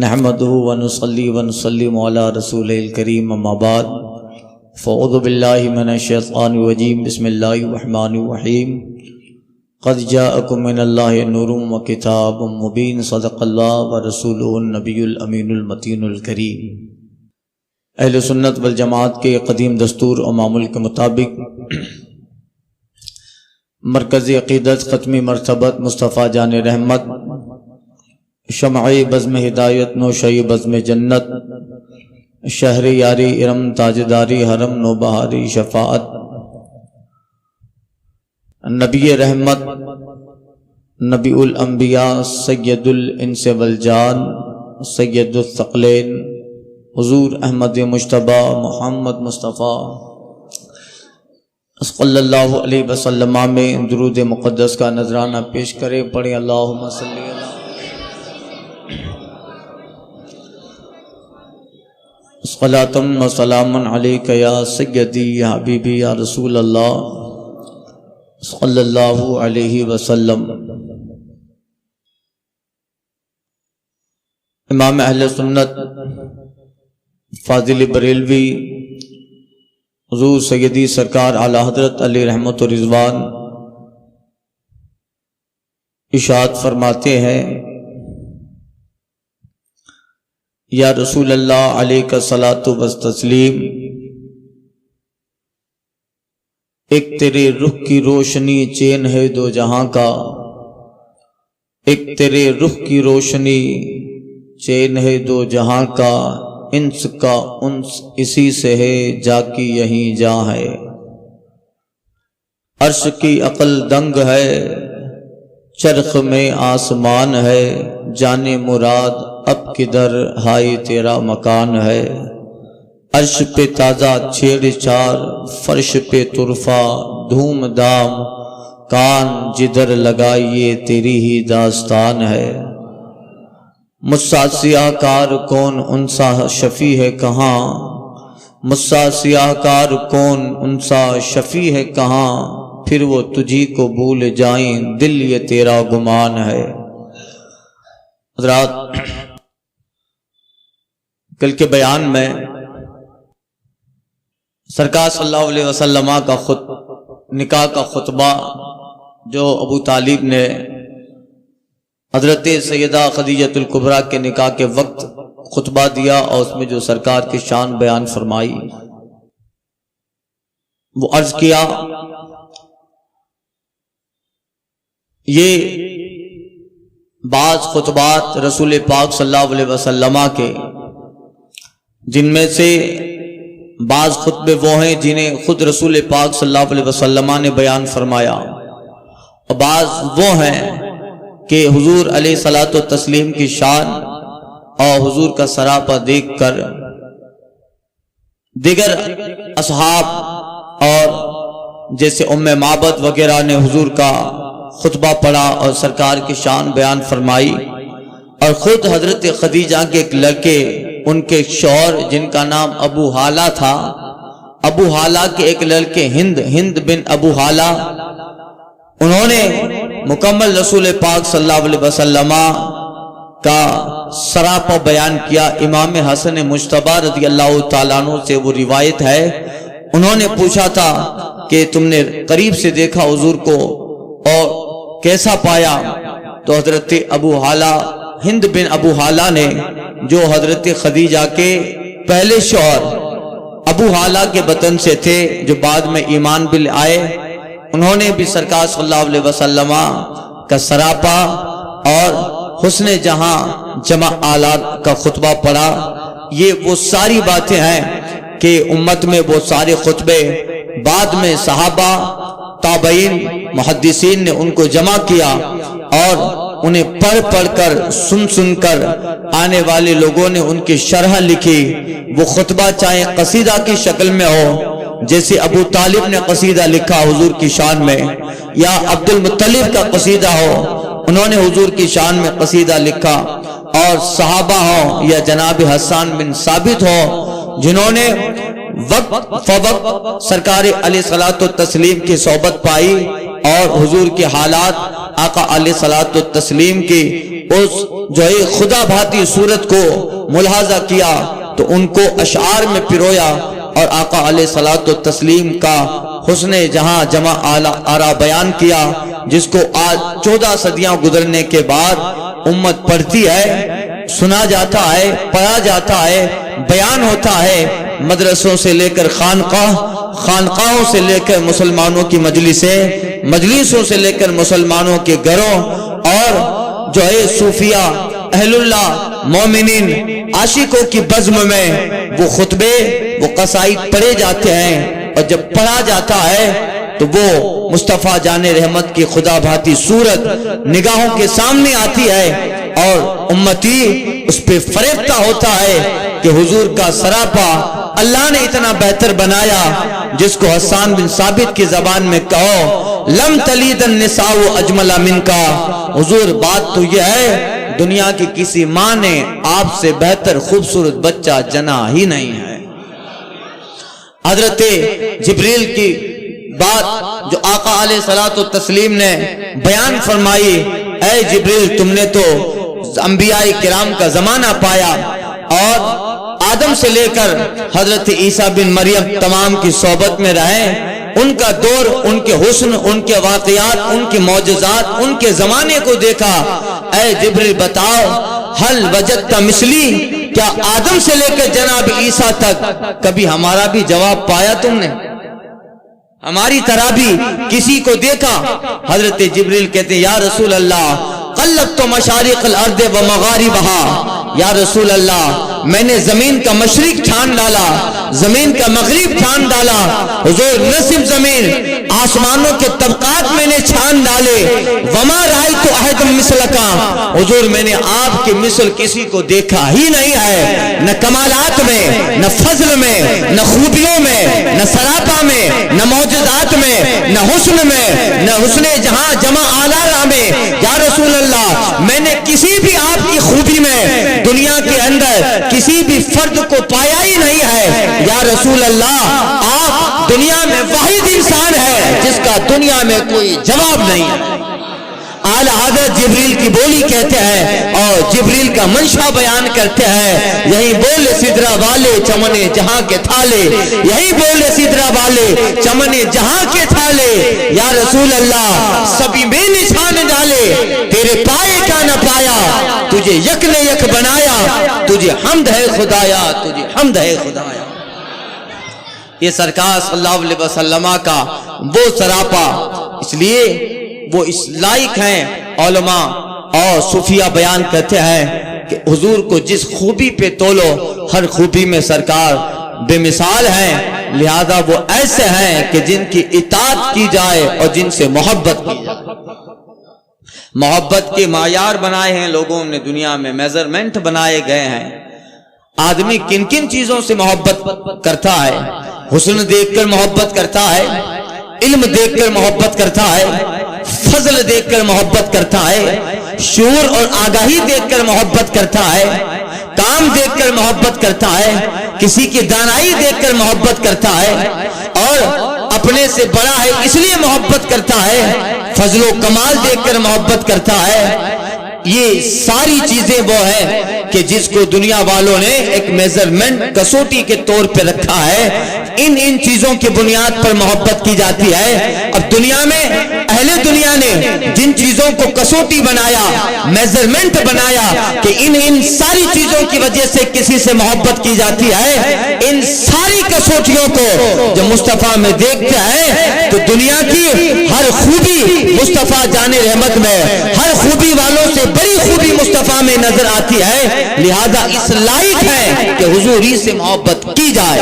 نحمده ونصلي ونسلم على رسوله الكريم اما بعد فاعوذ بالله من الشيطان الرجيم بسم الله الرحمن الرحيم قد جاءكم من الله نور وكتاب مبين صدق الله ورسوله النبي الامين المتين الكريم۔ اہل سنت والجماعت کے قدیم دستور و معمول کے مطابق مرکزی عقیدت ختمی مرتبت مصطفیٰ جان رحمت شمعی بزم ہدایت نوشئی بزم جنت شہر یاری ارم تاجداری حرم نو بہاری شفاعت نبی رحمت نبی الانبیاء سید الانس والجان سید الثقلین حضور احمد مجتبی محمد مصطفیٰ صلی اللہ علیہ وسلم میں درود مقدس کا نذرانہ پیش کرے۔ پڑھیں اللہم صلی اللہ صلاۃ و سلام علیک یا سیدی یا حبیبی یا رسول اللہ صلی اللہ علیہ وسلم۔ امام اہل سنت فاضل بریلوی حضور سیدی سرکار اعلی حضرت علی رحمت و رضوان ارشاد فرماتے ہیں، یا رسول اللہ علیہ الصلاۃ والتسلیم، ایک تیرے رخ کی روشنی چین ہے دو جہاں کا، ایک تیرے رخ کی روشنی چین ہے دو جہاں کا، انس کا انس اسی سے ہے جا کی یہیں جا ہے، عرش کی عقل دنگ ہے چرخ میں آسمان ہے، جانے مراد اب کدھر ہائی تیرا مکان ہے، عرش پہ تازہ چھیڑ چھاڑ فرش پہ طرفہ دھوم دھام، کان جدھر لگائیے تیری ہی داستان ہے، مجھ سا سیاہ کار کون ان سا شفیع ہے کہاں، مجھ سا سیاہ کار کون ان سا شفیع ہے کہاں، پھر وہ تجھی کو بھول جائیں دل یہ تیرا گمان ہے۔ حضرات، کل کے بیان میں سرکار صلی اللہ علیہ وسلم کا نکاح کا خطبہ جو ابو طالب نے حضرت سیدہ خدیجۃ الکبریٰ کے نکاح کے وقت خطبہ دیا اور اس میں جو سرکار کی شان بیان فرمائی، وہ عرض کیا یہ بعض خطبات رسول پاک صلی اللہ علیہ وسلم کے، جن میں سے بعض خطبے وہ ہیں جنہیں خود رسول پاک صلی اللہ علیہ وسلم نے بیان فرمایا، اور بعض وہ ہیں کہ حضور علیہ الصلاۃ والتسلیم کی شان اور حضور کا سراپا دیکھ کر دیگر اصحاب اور جیسے ام معبد وغیرہ نے حضور کا خطبہ پڑھا اور سرکار کی شان بیان فرمائی، اور خود حضرت خدیجہ کے ایک لڑکے، ان کے شوہر جن کا نام ابو حالہ تھا، ابو حالہ کے ایک لڑکے ہند بن ابو حالہ، انہوں نے مکمل رسول پاک صلی اللہ علیہ وسلم کا سراپا بیان کیا۔ امام حسن مجتبی رضی اللہ تعالیٰ عنہ سے وہ روایت ہے، انہوں نے پوچھا تھا کہ تم نے قریب سے دیکھا حضور کو اور کیسا پایا؟ تو حضرت ابو حالہ ہند بن ابو حالہ نے، جو حضرت خدیجہ کے پہلے شوہر ابو حالہ کے وطن سے تھے جو بعد میں ایمان بل آئے، انہوں نے بھی سرکار صلی اللہ علیہ وسلم کا سراپا اور حسن جہاں جمع آلات کا خطبہ پڑھا۔ یہ وہ ساری باتیں ہیں کہ امت میں وہ سارے خطبے بعد میں صحابہ، تابعین، محدثین نے ان کو جمع کیا اور انہیں پڑھ کر سن کر آنے والے لوگوں نے ان کی شرح لکھی۔ وہ خطبہ چاہے قصیدہ کی شکل میں ہو، جیسے ابو طالب نے قصیدہ لکھا حضور کی شان میں، یا عبد المطلب کا قصیدہ ہو، انہوں نے حضور کی شان میں قصیدہ لکھا، اور صحابہ ہوں یا جناب حسان بن ثابت ہو، جنہوں نے وقت فوقت سرکار علیہ الصلوۃ والتسلیم کی صحبت پائی اور حضور کے حالات آقا علیہ الصلوۃ والتسلیم کی اس جو ہے خدا بھاتی صورت کو ملاحظہ کیا تو ان کو اشعار میں پرویا اور آقا علیہ الصلوۃ والتسلیم کا حسن جہاں جمع آرا بیان کیا، جس کو آج 14 صدیاں گزرنے کے بعد امت پڑھتی ہے، سنا جاتا ہے، پڑھا جاتا ہے، بیان ہوتا ہے، مدرسوں سے لے کر خانقاہوں سے لے کر مسلمانوں کی مجلسوں سے لے کر مسلمانوں کے گھروں، اور جو ہے صوفیہ اہل اللہ مومنین عاشقوں کی بزم میں وہ خطبے وہ قصائد پڑھے جاتے ہیں، اور جب پڑھا جاتا ہے تو وہ مصطفیٰ جان رحمت کی خدا بھاتی صورت نگاہوں کے سامنے آتی ہے، اور امتی اس پہ فریفتہ ہوتا ہے کہ حضور کا سراپا اللہ نے اتنا بہتر بنایا، جس کو حسان بن ثابت کی زبان میں کہو لم تلید النساء اجمل منکا، حضور بات تو یہ ہے دنیا کی کسی ماں نے آپ سے بہتر خوبصورت بچہ جنا ہی نہیں ہے۔ حضرت جبریل کی بات جو آقا علیہ الصلوۃ والتسلیم نے بیان فرمائی، اے جبریل تم نے تو انبیاء کرام کا زمانہ پایا، اور آدم سے لے کر حضرت عیسیٰ بن مریم تمام کی صحبت میں رہے، ان کا دور، ان کے حسن، ان کے واقعات، ان کے معجزات، ان کے زمانے کو دیکھا۔ اے جبریل بتاؤ حل وجدت مثلی، کیا آدم سے لے کر جناب عیسیٰ تک کبھی ہمارا بھی جواب پایا تم نے؟ ہماری طرح بھی کسی کو دیکھا؟ حضرت جبریل کہتے ہیں یا رسول اللہ قلبت مشارق الارض و مغاربها، یا رسول اللہ میں نے زمین کا مشرق چھان ڈالا، زمین کا مغرب چھان ڈالا، حضور نہ صرف زمین، آسمانوں کے طبقات میں نے چھان ڈالے، وما رأیت احد مثلک، حضور میں نے آپ کے مثل کسی کو دیکھا ہی نہیں ہے، نہ کمالات میں، نہ فضل میں، نہ خوبیوں میں، نہ سراپا میں، نہ معجزات میں، نہ حسن میں، نہ حسن جہاں جمع آلہ میں، یا رسول اللہ میں نے کسی بھی آپ کی خوبی میں دنیا کے اندر کسی بھی فرد کو پایا ہی نہیں ہے، یا رسول اللہ آپ دنیا میں واحد انسان ہے جس کا دنیا میں کوئی جواب نہیں ہے۔ اعلیٰ حضرت جبریل کی بولی کہتے ہیں اور جبریل کا منشا بیان کرتے ہیں، یہی بولے سدرا والے چمنے جہاں کے تھالے، یہی بولے سدرا والے چمنے جہاں کے تھالے، یا رسول اللہ سبھی میں نشان ڈالے، تیرے پائے کا نہ پایا، تجھے یک نے یک بنایا، تجھے حمد ہے خدایا، تجھے حمد ہے خدایا۔ یہ سرکار صلی اللہ علیہ وسلم کا وہ سراپا، اس لیے وہ اس لائق ہیں، علماء اور صوفیہ بیان کرتے ہیں کہ حضور کو جس خوبی پہ تولو ہر خوبی میں سرکار بے مثال ہیں، لہذا وہ ایسے ہیں کہ جن کی اطاعت کی جائے اور جن سے محبت کی جائے۔ محبت کے معیار بنائے ہیں لوگوں نے، دنیا میں میجرمنٹ بنائے گئے ہیں، آدمی کن کن چیزوں سے محبت کرتا ہے، حسن دیکھ کر محبت کرتا ہے، علم دیکھ کر محبت کرتا ہے، فضل دیکھ کر محبت کرتا ہے، شعور اور آگاہی دیکھ کر محبت کرتا ہے، کام دیکھ کر محبت کرتا ہے، کسی کی دانائی دیکھ کر محبت کرتا ہے، اور اپنے سے بڑا ہے اس لیے محبت کرتا ہے، فضل و کمال دیکھ کر محبت کرتا ہے۔ یہ ساری چیزیں وہ ہیں کہ جس کو دنیا والوں نے ایک میجرمنٹ کسوٹی کے طور پہ رکھا ہے، ان چیزوں کی بنیاد پر محبت کی جاتی ہے۔ اب دنیا میں اہل دنیا نے جن چیزوں کو کسوٹی بنایا، میجرمنٹ بنایا کہ ان ساری چیزوں کی وجہ سے کسی سے محبت کی جاتی ہے، ان ساری کسوٹیوں کو جب مصطفیٰ میں دیکھتے ہیں تو دنیا کی ہر خوبی مصطفیٰ جان رحمت میں، ہر خوبی والوں سے بڑی خوبی مصطفیٰ میں نظر آتی ہے، لہذا اس لائق ہے کہ حضوری سے محبت کی جائے۔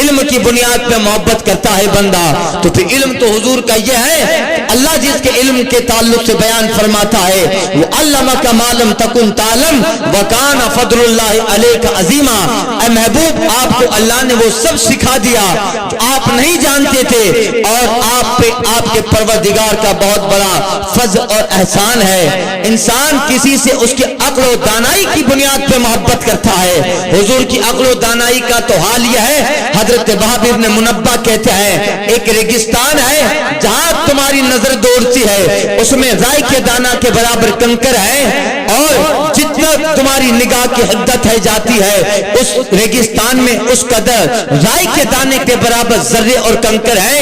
علم کی بنیاد پہ محبت کرتا ہے بندہ تو پھر علم تو حضور کا یہ ہے کہ اللہ جس کے علم کے تعلق سے بیان فرماتا ہے، وہ علمک ما لم تکن تعلم وکان فضل اللہ علیک عظیما، اے محبوب آپ کو اللہ نے وہ سب سکھا دیا جو آپ نہیں جانتے تھے، اور آپ پہ آپ کے پروردگار کا بہت بڑا فضل اور احسان ہے۔ انسان کسی سے اس کی عقل و دانائی کی بنیاد پہ محبت کرتا ہے۔ حضور کی عقل و دانائی کا تو حال یہ ہے، حضرت وہب ابن منبہ کہتے ہیں ایک ریگستان ہے جہاں تمہاری نظر دوڑتی ہے اس میں رائے کے دانہ کے برابر کنکر ہے، اور جتنا تمہاری نگاہ کی حدت ہے جاتی ہے اس ریگستان میں اس قدر رائے کے دانے کے برابر ذرے اور کنکر ہے۔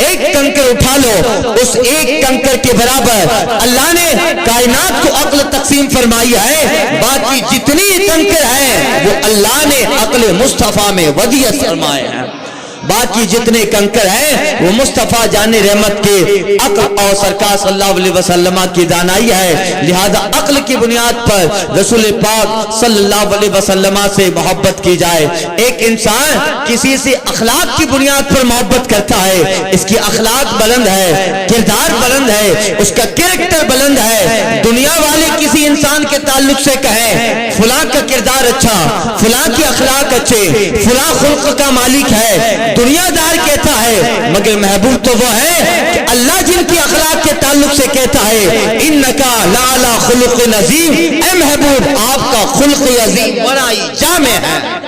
ایک کنکر اٹھا لو، اس ایک کنکر کے برابر اللہ نے کائنات کو عقل تقسیم فرمائی ہے، باقی جتنی کنکر ہے وہ اللہ نے عقل مصطفیٰ میں ودیعت فرمائے ہیں۔ باقی جتنے کنکر ہیں وہ مصطفیٰ جان رحمت کے عقل اور سرکار صلی اللہ علیہ وسلم کی دانائی ہے، لہذا عقل کی بنیاد پر رسول پاک صلی اللہ علیہ وسلم سے محبت کی جائے۔ ایک انسان کسی سے اخلاق کی بنیاد پر محبت کرتا ہے، اس کی اخلاق بلند ہے، کردار بلند ہے، اس کا کریکٹر بلند ہے۔ دنیا والے کسی انسان کے تعلق سے کہیں فلاں کا کردار اچھا، فلاں کی اخلاق اچھے، فلاں خلق کا مالک ہے، دنیا دار کہتا ہے، مگر محبوب تو وہ ہے کہ اللہ جن کی اخلاق کے تعلق سے کہتا ہے انکا لعلی خلق عظیم، اے محبوب آپ کا خلق عظیم بڑائی جامع ہے۔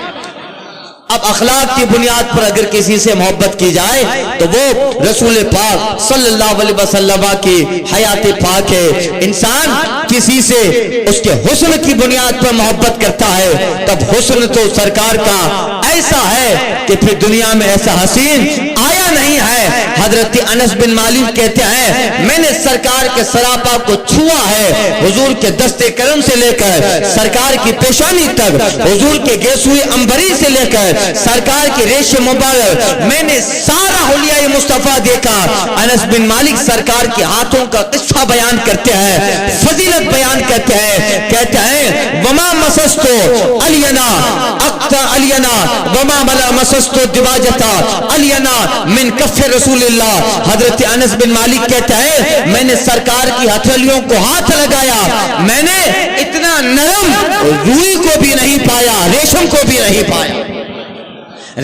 اب اخلاق کی بنیاد پر اگر کسی سے محبت کی جائے تو وہ رسول پاک صلی اللہ علیہ وسلم کی حیات پاک ہے۔ انسان کسی سے اس کے حسن کی بنیاد پر محبت کرتا ہے تب حسن تو سرکار کا ایسا ہے کہ پھر دنیا میں ایسا حسین آیا نہیں ہے۔ حضرت انس بن مالک کہتے ہیں میں نے سرکار کے سراپا کو چھوا ہے، حضور کے دستے کرم سے لے کر سرکار کی پیشانی تک، حضور کے گیسوئے انبری سے لے کر سرکار کی ریش مبارک، میں نے سارا حلیہ مصطفیٰ دیکھا۔ انس بن مالک سرکار کے ہاتھوں کا قصہ بیان کرتے ہیں، فضیلت بیان کرتے ہیں، کہتے ہیں وما مسستو علینا اقتا علینا وما ملا مسستو دواجتا علینا من کف رسول اللہ۔ حضرت انس بن مالک کہتے ہیں میں نے سرکار کی ہتھیلیوں کو ہاتھ لگایا، میں نے اتنا نرم روئی کو بھی نہیں پایا، ریشم کو بھی نہیں پایا۔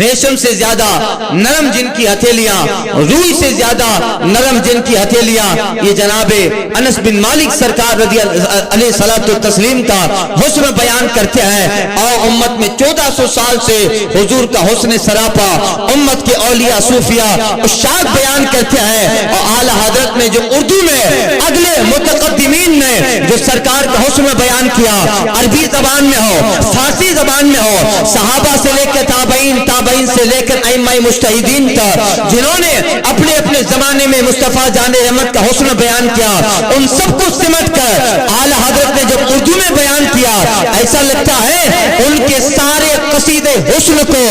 ریشم سے زیادہ نرم جن کی ہتھیلیاں، روئی سے زیادہ نرم جن کی ہتھیلیاں، یہ جناب انس بن مالک سرکار رضی علیہ الصلوۃ والتسلیم کا حسن بیان کرتے ہیں۔ اور امت میں 1400 سال سے حضور کا حسن سراپا امت کے اولیاء صوفیاء عشاق بیان کرتے ہیں، اور اعلیٰ حضرت نے جو اردو میں اگلے متقدمین نے جو سرکار کا حسن بیان کیا، عربی زبان میں ہو، فارسی زبان میں ہو، صحابہ سے لے کے تابعین سے لے کر ائمہ مجتہدین تک جنہوں نے اپنے اپنے زمانے میں مصطفیٰ جان رحمت کا حسن بیان کیا، ان سب کو سمٹ کر اعلیٰ حضرت نے جب اردو میں بیان کیا ایسا لگتا ہے ان کے سارے قصیدے حسن کو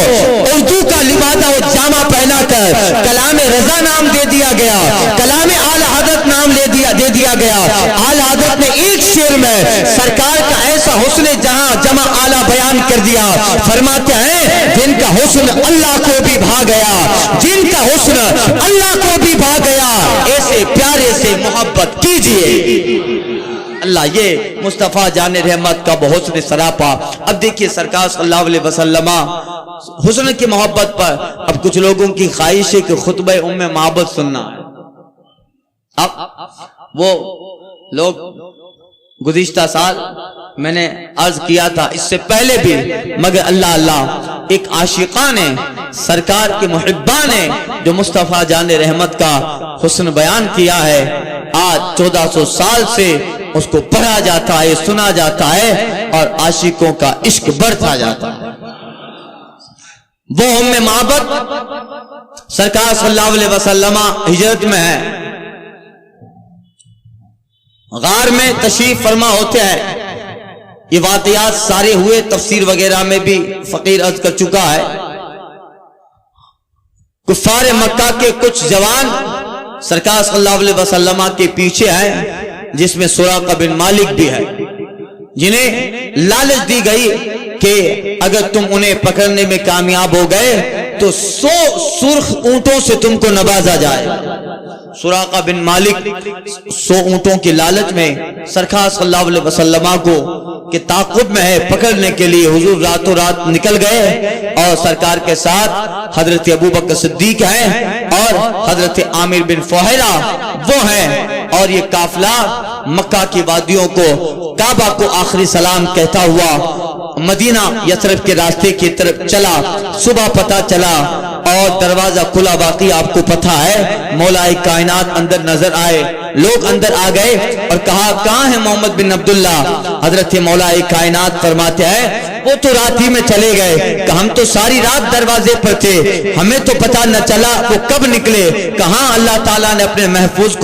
اردو کا لبادہ و جامہ پہنا کر کلام رضا نام دے دیا گیا، کلام اعلیٰ حضرت نام دے دیا گیا۔ اعلیٰ حضرت نے ایک شعر میں سرکار کا ایسا حسن جہاں جمع اعلیٰ بیان کر دیا، فرماتے ہیں جن کا حسن اللہ کو بھی بھا گیا، جن کا حسن اللہ کو بھی بھا گیا، ایسے پیارے سے محبت کیجئے۔ اللہ یہ مصطفیٰ جان رحمت کا حسن سراپا۔ اب دیکھیے سرکار صلی اللہ علیہ وسلم حسن کی محبت پر اب کچھ لوگوں کی خواہش ہے کہ خطبہ معبد سننا ہے۔ اب وہ لوگ گزشتہ سال میں نے عرض کیا تھا، اس سے پہلے بھی، مگر اللہ ایک عاشقان نے سرکار کے محبان نے جو مصطفیٰ جان رحمت کا حسن بیان کیا ہے، آج 1400 سال سے اس کو پڑھا جاتا ہے، سنا جاتا ہے، اور عاشقوں کا عشق بڑھتا جاتا ہے۔ وہ معبد سرکار صلی اللہ علیہ وسلم ہجرت میں ہے، غار میں تشریف فرما ہوتے ہیں۔ یہ واقعات سارے ہوئے، تفسیر وغیرہ میں بھی فقیر عرض کر چکا ہے۔ کفار مکہ کے کچھ جوان سرکار صلی اللہ علیہ وسلم کے پیچھے ہیں، جس میں سراقہ بن مالک بھی ہے، جنہیں لالچ دی گئی کہ اگر تم انہیں پکڑنے میں کامیاب ہو گئے تو 100 سرخ اونٹوں سے تم کو نوازا جائے۔ سراقہ بن مالک 100 اونٹوں کی لالچ میں سرکار صلی اللہ علیہ وسلم کو کہ تعاقب میں ہے پکڑنے کے لیے حضور راتوں رات نکل گئے، اور سرکار کے ساتھ حضرت ابوبکر صدیق ہیں اور حضرت عامر بن فہیرہ وہ ہیں، اور یہ قافلہ مکہ کی وادیوں کو، کعبہ کو آخری سلام کہتا ہوا مدینہ یثرب کے راستے کی طرف چلا۔ صبح پتہ چلا اور دروازہ کھلا، واقعی آپ کو پتہ ہے مولا کائنات اندر نظر آئے، لوگ اندر آ گئے اور کہا کہاں ہے محمد بن عبداللہ؟ حضرت مولا کائنات فرماتے ہیں وہ تو رات ہی میں چلے گئے، کہ ہم تو ساری رات دروازے پر تھے، ہمیں تو پتہ نہ چلا وہ کب نکلے۔ کہاں اللہ تعالیٰ نے اپنے محبوب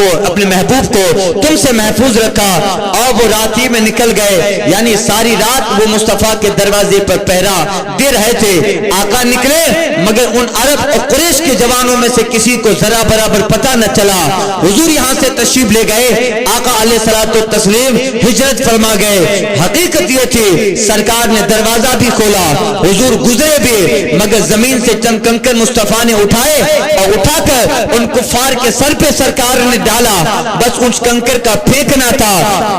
کو تم سے محفوظ رکھا اور وہ رات ہی میں نکل گئے، یعنی ساری رات وہ مصطفیٰ کے دروازے پر پہرا دے رہے تھے۔ آقا نکلے مگر ان عرب اور قریش کے جوانوں میں سے کسی کو ذرا برابر پتہ نہ چلا۔ حضور یہاں سے تشریف لے گئے، آقا علیہ الصلوۃ والتسلیم ہجرت فرما گئے۔ حقیقت یہ تھی سرکار نے دروازہ بھی کھولا، حضور گزرے بھی، مگر زمین سے چند کنکر مصطفیٰ نے اٹھائے اور اٹھا کر ان کفار کے سر پہ سرکار نے ڈالا۔ بس اس کنکر کا پھینکنا تھا،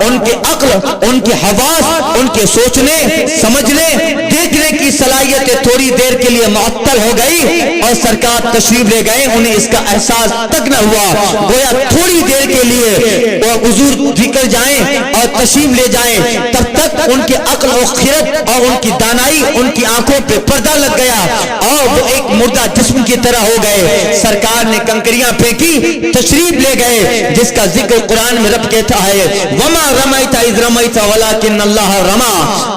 ان کے عقل، ان کے حواس، ان کے سوچنے سمجھنے دیکھنے کی صلاحیتیں تھوڑی دیر کے لیے معطل ہو گئی اور سرکار تشریف لے گئے، انہیں اس کا احساس تک نہ ہوا۔ گویا تھوڑی دیر کے لیے وہ حضور نکل جائیں اور تشریف لے جائیں، تب تک ان کے عقل و خرد اور ان کی دانائی، ان کی آنکھوں پہ پردہ لگ گیا اور وہ ایک مردہ جسم کی طرح ہو گئے۔ سرکار نے کنکریاں پھینکی، تشریف لے گئے، جس کا ذکر قرآن میں رب کہتا ہے وما رمیت اذ رمیت ولکن اللہ رما۔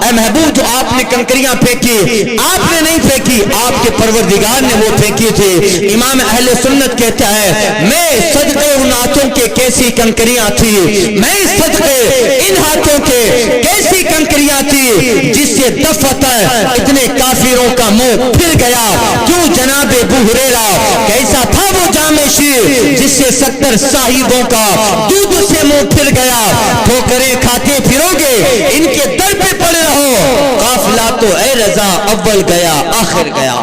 اے محبوب جو آپ نے کنکریاں پھینکی، آپ نے نہیں پھینکی، آپ کے پروردگار نے وہ پھینکی تھی۔ امام اہل سنت کہتا ہے میں صدقے ان ہاتھوں کے کیسی کنکریاں تھی، میں صدقے ان ہاتھوں کے کیسی کنکریاں تھی جس سے دفتر اتنے کافروں کا منہ پھر گیا۔ کیوں جناب ابو ہریرہ کیسا تھا وہ جامع شیر جس سے 70 صاحبوں کا دودھ سے منہ پھر گیا۔ ٹھوکریں کھاتے پھرو گے ان کے در پہ پڑے رہو، قافلہ تو اے رضا اول گیا آخر گیا۔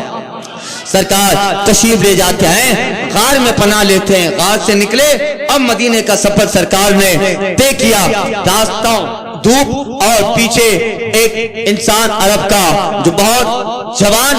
سرکار تشریف لے جاتے ہیں، غار میں پناہ لیتے ہیں، غار سے نکلے، اب مدینے کا سفر سرکار نے طے کیا۔ راستہ دھوپ اور پیچھے ایک انسان عرب کا جو بہت جوان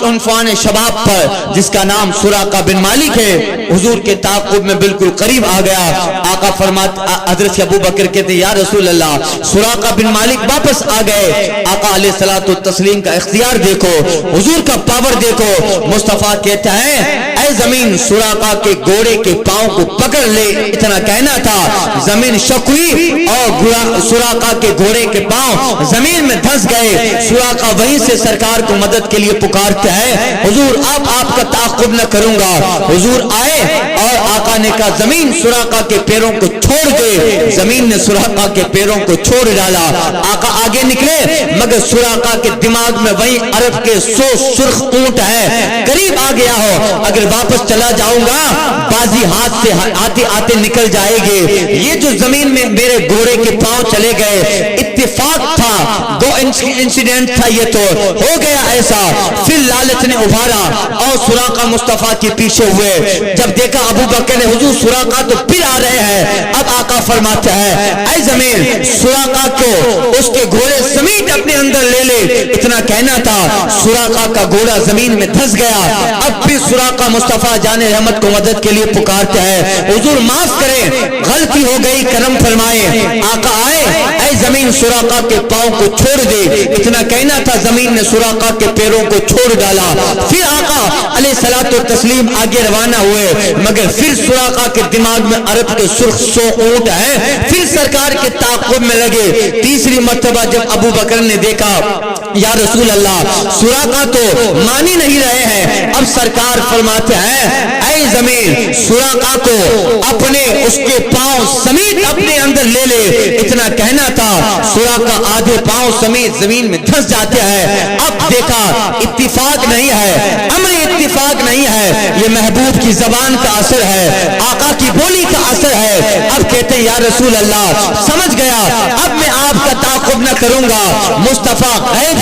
عنفوان شباب پر، جس کا نام سراقہ بن مالک ہے، حضور کے تعاقب میں بالکل قریب آ گیا۔ آقا فرماتے حضرت ابو بکر کہتے یا رسول اللہ سراقہ بن مالک واپس آ گئے۔ آقا علیہ الصلوۃ والتسلیم کا اختیار دیکھو، حضور کا پاور دیکھو۔ مصطفیٰ کہتا ہے اے زمین سراقہ کے گھوڑے کے پاؤں کو پکڑ لے، اتنا کہنا تھا، زمین شک ہوئی اور سراقہ کے گھوڑے کے پاؤں زمین میں دھس گئے۔ سراقہ وہیں سے سرکار کو مدد کے لیے پکارتا ہے حضور آپ کا تعاقب نہ کروں گا۔ حضور آئے اور آقا نے کہا زمین سراقہ کے پیروں کو چھوڑ دے، زمین نے سراقہ کے پیروں کو چھوڑ ڈالا۔ آقا آگے نکلے مگر سراقہ کے دماغ میں وہی عرب کے 100 سرخ اونٹ ہے، قریب آ گیا ہو، اگر واپس چلا جاؤں گا بازی ہاتھ سے آتے آتے نکل جائے گی۔ یہ جو زمین میں میرے گھوڑے کے پاؤں چلے گئے اتفاق تھا، دو انسیڈنٹ تھا، یہ تو ہو گیا ایسا۔ پھر لالچ نے ابھارا اور سراقہ مصطفیٰ کے پیچھے ہوئے۔ جب دیکھا ابو بکر نے حضور سراقہ تو پھر آ رہے ہیں، اب آقا فرماتا ہے اے زمین سراقہ کو اس کے گھوڑے سمیت اپنے اندر لے لے، اتنا کہنا تھا، سراقہ کا گھوڑا زمین میں دھس گیا۔ اب پھر سراقہ مصطفیٰ جان رحمت کو مدد کے لیے پکارتا ہے حضور معاف کریں غلطی ہو گئی کرم فرمائے۔ آقا آئے اے زمین سراقہ کے پاؤں کو چھوڑ دے، اتنا کہنا تھا، زمین نے سراقہ کے پیروں کو چھوڑ ڈالا۔ پھر آقا علیہ الصلوۃ والتسلیم آگے روانہ ہوئے مگر پھر سراقہ کے دماغ میں عرب کے سرخ 100 اونٹ ہیں، پھر سرکار کے تعاقب میں لگے۔ تیسری مرتبہ جب ابو بکر نے دیکھا یا رسول اللہ سراقہ تو مان ہی نہیں رہے ہیں، اب سرکار فرماتے ہیں اے زمین سراقہ کو اپنے اس کے پاؤں سمیت اپنے اندر لے لے، اتنا کہنا تھا، سراقہ آدھے پاؤں سمیت زمین میں دھس جاتے ہیں۔ اب دیکھا اتفاق نہیں ہے، امر اتفاق نہیں ہے، یہ محبوب کی زبان کا اثر ہے، آقا کی بولی کا اثر ہے۔ اب کہتے ہیں یا رسول اللہ سمجھ گیا، اب میں آپ کا تعاقب نہ کروں گا، مصطفیٰ غیب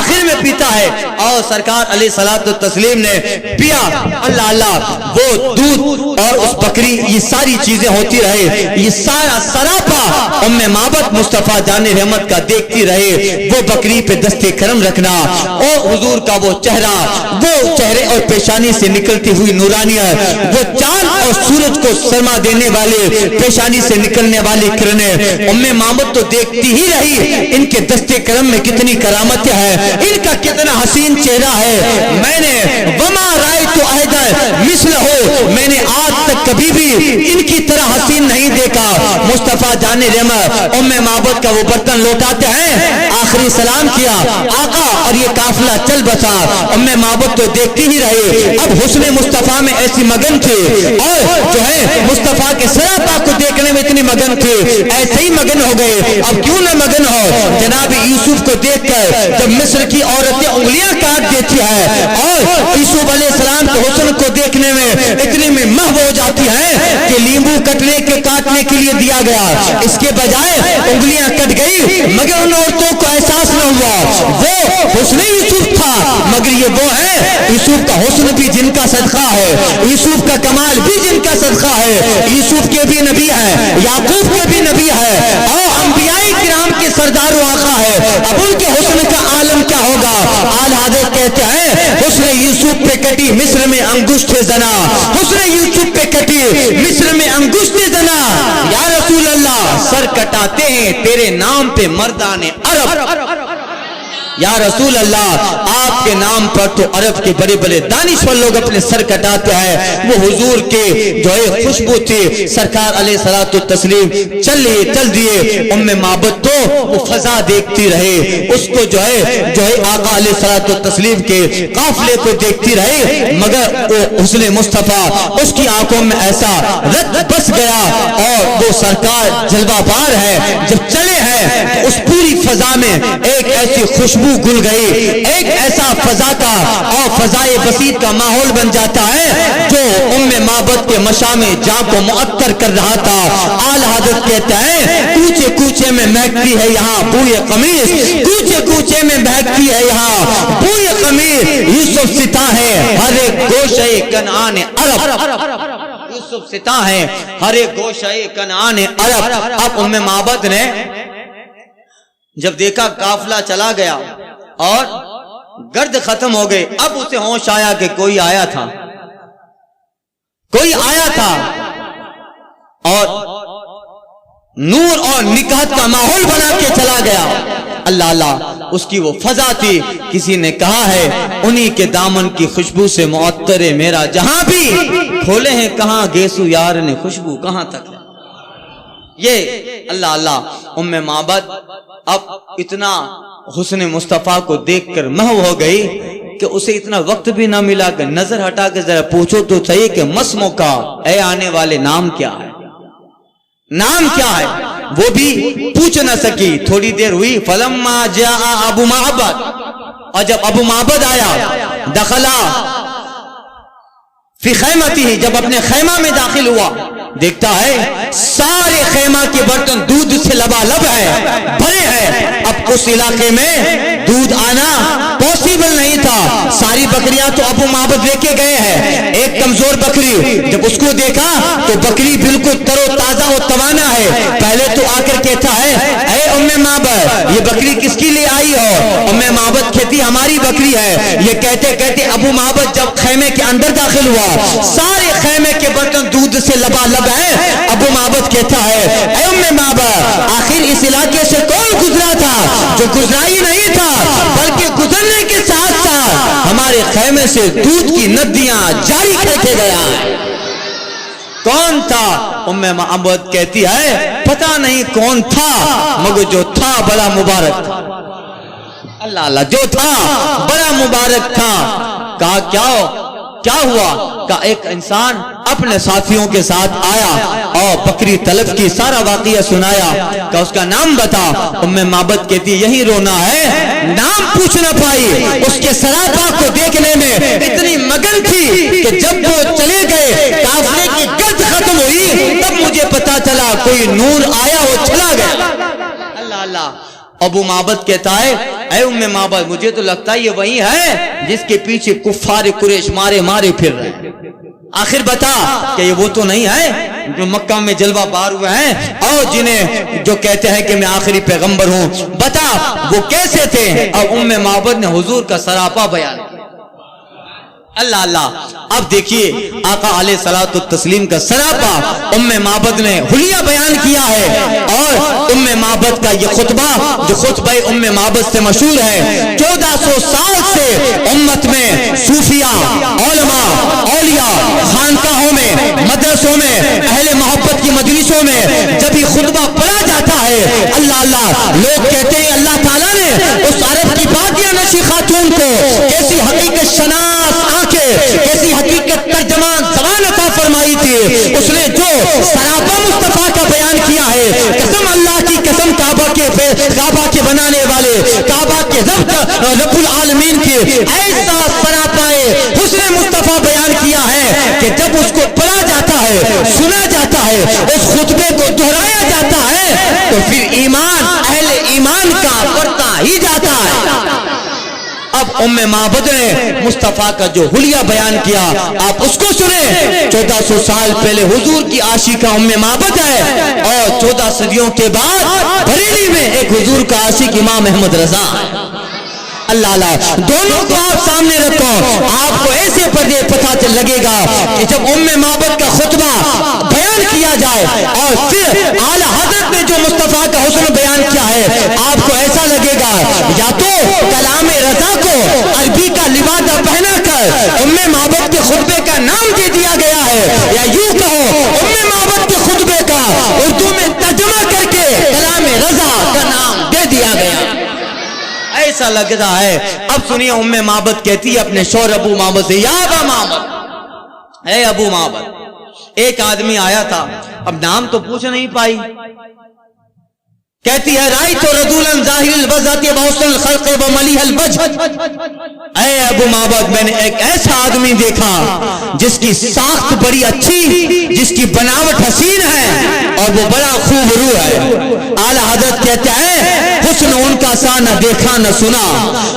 آخر میں پیتا ہے اور سرکار علیہ الصلوۃ والتسلیم نے پیا، اللہ اللہ وہ دودھ اور اس بکری، یہ ساری چیزیں ہوتی رہے، یہ سارا سراپا ام معبد مصطفیٰ جان رحمت کا دیکھتی رہے، وہ بکری پہ دستے کرم رکھنا اور حضور کا وہ چہرہ، وہ چہرے اور پیشانی سے نکلتی ہوئی نورانیت، وہ چاند اور سورج کو سرما دینے والے پیشانی سے نکلنے والی کرنیں، ام معبد تو دیکھتی ہی رہی ان کے دستے کرم میں کتنی کرامتیں ہیں، ان کا کتنا حسین چہرہ ہے، میں نے وما رأیت احدا مثلہ، میں نے آج تک کبھی بھی ان کی طرح حسین نہیں دیکھا۔ مصطفیٰ جان رحمت ام معبد کا وہ برتن لوٹاتے ہیں، آخری سلام کیا آقا اور یہ قافلہ چل بسا، ام معبد تو دیکھتی ہی رہی، اب حسن مصطفیٰ میں ایسی مگن تھی اور جو ہے مصطفیٰ کے سراپا کو دیکھنے میں اتنی مگن تھی، ایسے ہی مگن ہو گئے، اب کیوں نہ مگن ہو، جناب یوسف کو دیکھ کر جب مصر کی عورتیں انگلیاں کاٹ دیتی ہے اور یوسف علیہ السلام کے حسن کو دیکھنے میں اتنی میں محو ہو جاتی ہے کہ لیمبو کاٹنے کے لیے دیا گیا، اس کے بجائے انگلیاں کٹ گئی، مگر ان عورتوں کو احساس نہ ہوا وہ حسن یوسف تھا، مگر یہ وہ ہے یوسف کا حسن بھی جن کا صدقہ ہے، یوسف کا کمال بھی جن کا صدقہ ہے، یوسف کے بھی نبی ہے، یعقوب کے بھی نبی ہے اور انبیاء کرام کے سردار و آقا ہے، اب ان کے حسن کا عالم کیا ہوگا۔ آل حضرت کہتے ہیں حسن یوسف پہ کٹی مصر میں انگشت زنا، حسن یوسف پہ کٹی مصر میں انگشت زنا، یا رسول اللہ سر کٹاتے ہیں تیرے نام پہ مردان عرب، یا رسول اللہ آپ کے نام پر تو عرب کے بڑے بڑے دانشور لوگ اپنے سر کٹاتے ہیں، وہ حضور کے جو ہے خوشبو تھی، سرکار علیہ الصلوۃ والتسلیم چل دیے، ام معبد تو وہ فضا دیکھتی رہے، اس کو جو ہے آقا علیہ الصلوۃ والتسلیم کے قافلے کو دیکھتی رہے، مگر وہ حسن مصطفیٰ اس کی آنکھوں میں ایسا رت بس گیا اور وہ سرکار جلوہ بار ہے، جب چلے ہیں اس پوری فضا میں ایک ایسی خوشبو گل گئی، ایک ایسا فضا کا اور فضائے بسیط کا ماحول بن جاتا ہے جو ام معبد کے مشام جاں کو معطر کر رہا تھا۔ آل حضرت کہتے ہیں کوچے کوچے میں مہکتی ہے یہاں بوئے قمیص، کوچے کوچے میں مہکتی ہے یہاں بوئے قمیص، یوسف ستا ہے ہر ایک گوشے کنعان عرب، یوسف ستا ہے ہر ایک گوشے کنعان عرب۔ اب ام معبد نے جب دیکھا قافلہ چلا گیا اور گرد ختم ہو گئے، اب اسے ہوش آیا کہ کوئی آیا تھا اور نور اور نکاحت کا ماحول بنا کے چلا گیا۔ اللہ اللہ اس کی وہ فضا تھی، کسی نے کہا ہے انہی کے دامن کی خوشبو سے معطر ہے میرا جہاں بھی، کھولے ہیں کہاں گیسو یار نے خوشبو کہاں تک ہے۔ یہ اللہ اللہ ام معبد اب اتنا حسن مصطفیٰ کو دیکھ کر محو ہو گئی کہ اسے اتنا وقت بھی نہ ملا کہ نظر ہٹا کے ذرا پوچھو تو صحیح کہ مسمو کا اے آنے والے نام کیا ہے، نام کیا ہے، وہ بھی پوچھ نہ سکی۔ تھوڑی دیر ہوئی، فلما جاء ابو معبد، اور جب ابو معبد آیا، دخلا فی خیمتی ہی، جب اپنے خیمہ میں داخل ہوا، دیکھتا ہے سارے خیمہ کے برتن دودھ سے لبالب ہے، بھرے ہیں۔ اب اس علاقے میں دودھ آنا پاسبل نہیں تھا، ساری بکریاں تو ابو معبد لے کے گئے ہیں، ایک کمزور بکری جب اس کو دیکھا تو بکری بالکل تر و تازہ و توانا ہے، پہلے تو آ کر کہتا ہے اے ام معبد یہ بکری کس کی لے آئی ہو؟ ام معبد کہتی ہماری بکری ہے۔ یہ کہتے کہتے ابو معبد جب خیمے کے اندر داخل ہوا، سارے خیمے کے برتن دودھ سے لبالب ہیں۔ ابو معبد کہتا ہے اے ام معبد آخر اس علاقے سے کون گزرا تھا؟ جو گزرا ہی نہیں تھا بلکہ گزرنے کے ساتھ ساتھ ہمارے خیمے سے دودھ کی ندیاں جاری کر کے گیا ہے، کون تھا؟ ام معبد کہتی ہے پتہ نہیں کون تھا، مگر جو تھا بڑا مبارک تھا۔ اللہ اللہ جو تھا بڑا مبارک تھا۔ کہا کیا ہوا؟ کہ ایک انسان اپنے ساتھیوں کے ساتھ آیا اور بکری طلب کی، سارا واقعہ سنایا کہ اس کا نام بتا۔ ام معبد کہتی یہی رونا ہے، نام پوچھ نہ پائی، اس کے سراپا کو دیکھنے میں اتنی مگن تھی کہ جب وہ چلے گئے قافلے کی گرد ختم ہوئی تب مجھے پتا چلا کوئی نور آیا وہ چلا گیا۔ اللہ اللہ ابو معبد کہتا ہے اے ام معبد مجھے تو لگتا ہے یہ وہی ہے جس کے پیچھے کفار قریش مارے مارے پھر رہے ہیں، آخر بتا کہ یہ وہ تو نہیں ہے جو مکہ میں جلوہ بار ہوئے ہیں اور جنہیں جو کہتے ہیں کہ میں آخری پیغمبر ہوں، بتا وہ کیسے تھے؟ اور ام معبد نے حضور کا سراپا بیان کیا۔ اللہ اللہ، اب دیکھیے آقا علیہ الصلوۃ والتسلیم کا سراپا ام معبد نے حلیہ بیان کیا ہے، اور ام معبد کا یہ خطبہ جو خطبہ ام معبد سے مشہور ہے، 1400 سال سے امت میں صوفیاء، علماء، اولیاء، خانقاہوں میں، مدرسوں میں، اہل محبت کی مجلسوں میں جب یہ خطبہ پڑھا جاتا ہے، اللہ اللہ، لوگ کہتے ہیں اللہ تعالیٰ نے اس عرب کی بادیہ نشی خاتون کو ایسی حقیقت شناس ایسی حقیقت ترجمان زبان عطا فرمائی تھی، اس نے جو سراپا مصطفیٰ کا بیان کیا ہے، قسم اللہ کی قسم، کعبہ کے بنانے والے، کعبہ کے رب العالمین کے ایسا سراپا حسن مصطفیٰ بیان کیا ہے کہ جب اس کو پڑھا جاتا ہے، سنا جاتا ہے، اس خطبے کو دہرایا جاتا ہے تو پھر ایمان اہل ایمان کا بڑھتا ہی جاتا ہے۔ اب ام معبد نے مصطفیٰ کا جو حلیہ بیان کیا آپ اس کو سنیں۔ 1400 سال پہلے حضور کی عاشقہ ام معبد ہے، اور 14 صدیوں کے بعد بریلی میں ایک حضور کا عاشق امام احمد رضا ہے۔ اللہ اللہ، دونوں کو آپ سامنے رکھو، آپ کو ایسے پتہ لگے گا کہ جب ام معبد کا خطبہ بیان کیا جائے اور پھر اعلیٰ حضرت نے جو مصطفیٰ کا حسن بیان کیا ہے، آپ کو ایسا لگے گا یا تو کلام رضا کو عربی کا لبادہ پہنا کر ام معبد کے خطبے کا نام دے دیا گیا ہے، یا یوں کہو ام معبد کے خطبے کا اردو میں ترجمہ کر کے کلام رضا کا نام دے دیا گیا، ایسا لگ رہا ہے۔ اب سنیے ام معبد کہتی ہے اپنے شوہر ابو معبد سے، یا ابا معبد، اے ابو معبد، ایک آدمی آیا تھا، اب نام تو پوچھ نہیں پائی، کہتی ہے رأیت رجلا ظاہر البذۃ وحسن الخلق وملیح الوجہ، اے ابو معبد میں نے ایک ایسا آدمی دیکھا جس کی ساخت بڑی اچھی، جس کی بناوٹ حسین ہے اور وہ بڑا خوبرو ہے۔ اعلیٰ حضرت کہتے ہیں حسن ان کا سا نہ دیکھا نہ سنا،